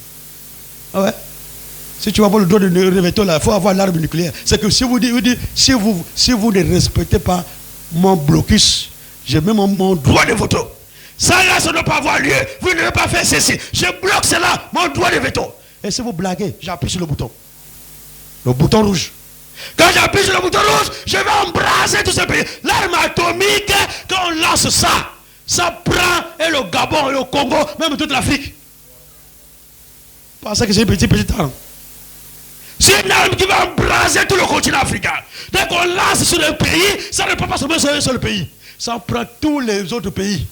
Ah ouais? Si tu vas avoir le droit de veto, il faut avoir l'arme nucléaire. C'est que si vous ne respectez pas mon blocus, j'ai même mon droit de veto. Ça là, ça ne doit pas avoir lieu. Vous ne devez pas faire ceci. Je bloque cela, mon droit de veto. Et si vous blaguez, j'appuie sur le bouton. Le bouton rouge. Quand j'appuie sur le bouton rouge, je vais embraser tout ce pays. L'arme atomique, quand on lance ça, ça prend et le Gabon, et le Congo, même toute l'Afrique. Parce que c'est une petite arme. C'est une arme qui va embraser tout le continent africain. Dès qu'on lance sur le pays, ça ne peut pas se mettre sur un seul pays. Ça prend tous les autres pays.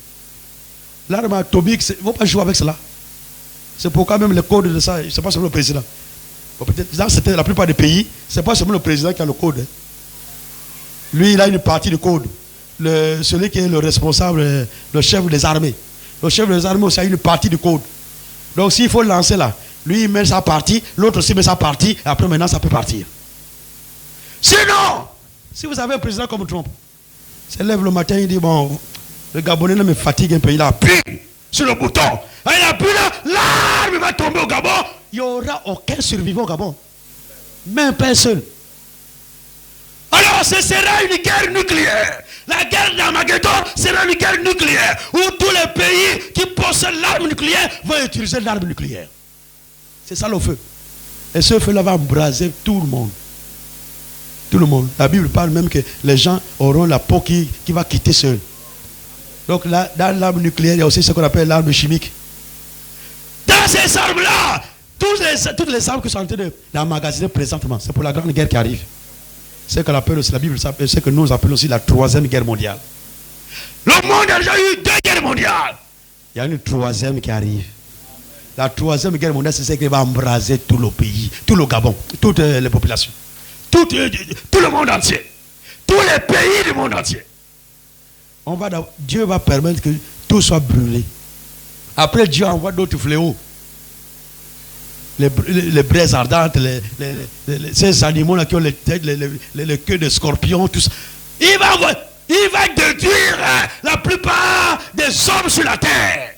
L'arme atomique, il ne faut pas jouer avec cela. C'est pourquoi même le code de ça, ce n'est pas seulement le président. Peut-être la plupart des pays, ce n'est pas seulement le président qui a le code. Lui, il a une partie du code. Celui qui est le responsable, le chef des armées. Le chef des armées aussi a une partie du code. Donc s'il faut lancer là, lui il met sa partie, l'autre aussi met sa partie, et après maintenant ça peut partir. Sinon, si vous avez un président comme Trump, il se lève le matin, il dit, bon, le Gabonais me fatigue un peu, il appuie sur le bouton. Il appuie là, l'arme va tomber au Gabon. Il n'y aura aucun survivant au Gabon. Même pas un seul. Alors ce sera une guerre nucléaire. La guerre d'Armageddon sera une guerre nucléaire. Où tous les pays qui possèdent l'arme nucléaire vont utiliser l'arme nucléaire. C'est ça le feu. Et ce feu-là va embraser tout le monde. Tout le monde. La Bible parle même que les gens auront la peau qui va quitter seul. Donc là, dans l'arme nucléaire, il y a aussi ce qu'on appelle l'arme chimique. Dans ces armes-là, toutes les armes qui sont en train d'emmagasiner présentement, c'est pour la grande guerre qui arrive. C'est que la Bible s'appelle, c'est que nous appelons aussi la 3e guerre mondiale. Le monde a déjà eu 2 guerres mondiales. Il y a une 3e qui arrive. La 3e guerre mondiale, c'est ce qui va embraser tout le pays, tout le Gabon, toutes les populations, tout le monde entier, tous les pays du monde entier. Dieu va permettre que tout soit brûlé. Après, Dieu envoie d'autres fléaux. Les braises ardentes, ces animaux-là qui ont les têtes, les queues de scorpions, tout ça. Il va détruire la plupart des hommes sur la terre.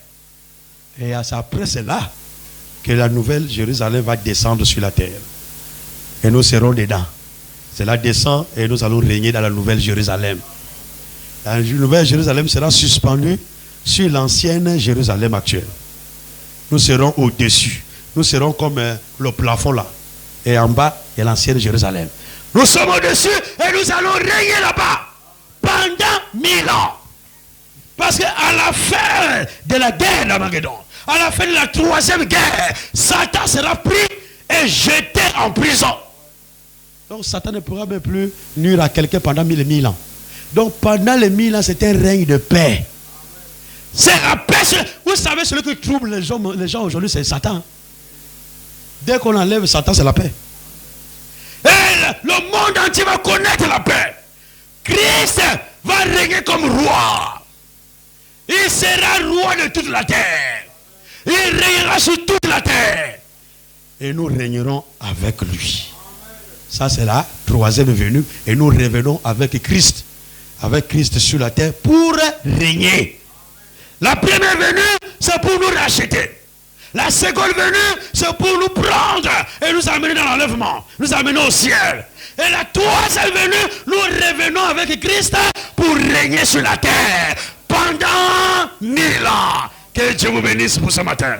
Et après, c'est là que la nouvelle Jérusalem va descendre sur la terre. Et nous serons dedans. Cela descend et nous allons régner dans la nouvelle Jérusalem. La nouvelle Jérusalem sera suspendue sur l'ancienne Jérusalem actuelle. Nous serons au-dessus. Nous serons comme le plafond là. Et en bas, il y a l'ancienne Jérusalem. Nous sommes au-dessus et nous allons régner là-bas pendant 1000 ans. Parce qu'à la fin de la guerre d'Armageddon, à la fin de la 3e guerre, Satan sera pris et jeté en prison. Donc Satan ne pourra même plus nuire à quelqu'un pendant 1000 ans. Donc pendant les 1000 ans, c'est un règne de paix. C'est la paix. Vous savez, celui qui trouble les gens aujourd'hui, c'est Satan. Dès qu'on enlève Satan, c'est la paix. Et le monde entier va connaître la paix. Christ va régner comme roi. Il sera roi de toute la terre. Il régnera sur toute la terre. Et nous régnerons avec lui. Ça, c'est la 3e venue. Et nous revenons avec Christ. Avec Christ sur la terre pour régner. La première venue, c'est pour nous racheter. La seconde venue, c'est pour nous prendre et nous amener dans l'enlèvement. Nous amener au ciel. Et la 3e venue, nous revenons avec Christ pour régner sur la terre pendant 1000 ans. Que Dieu vous bénisse pour ce matin.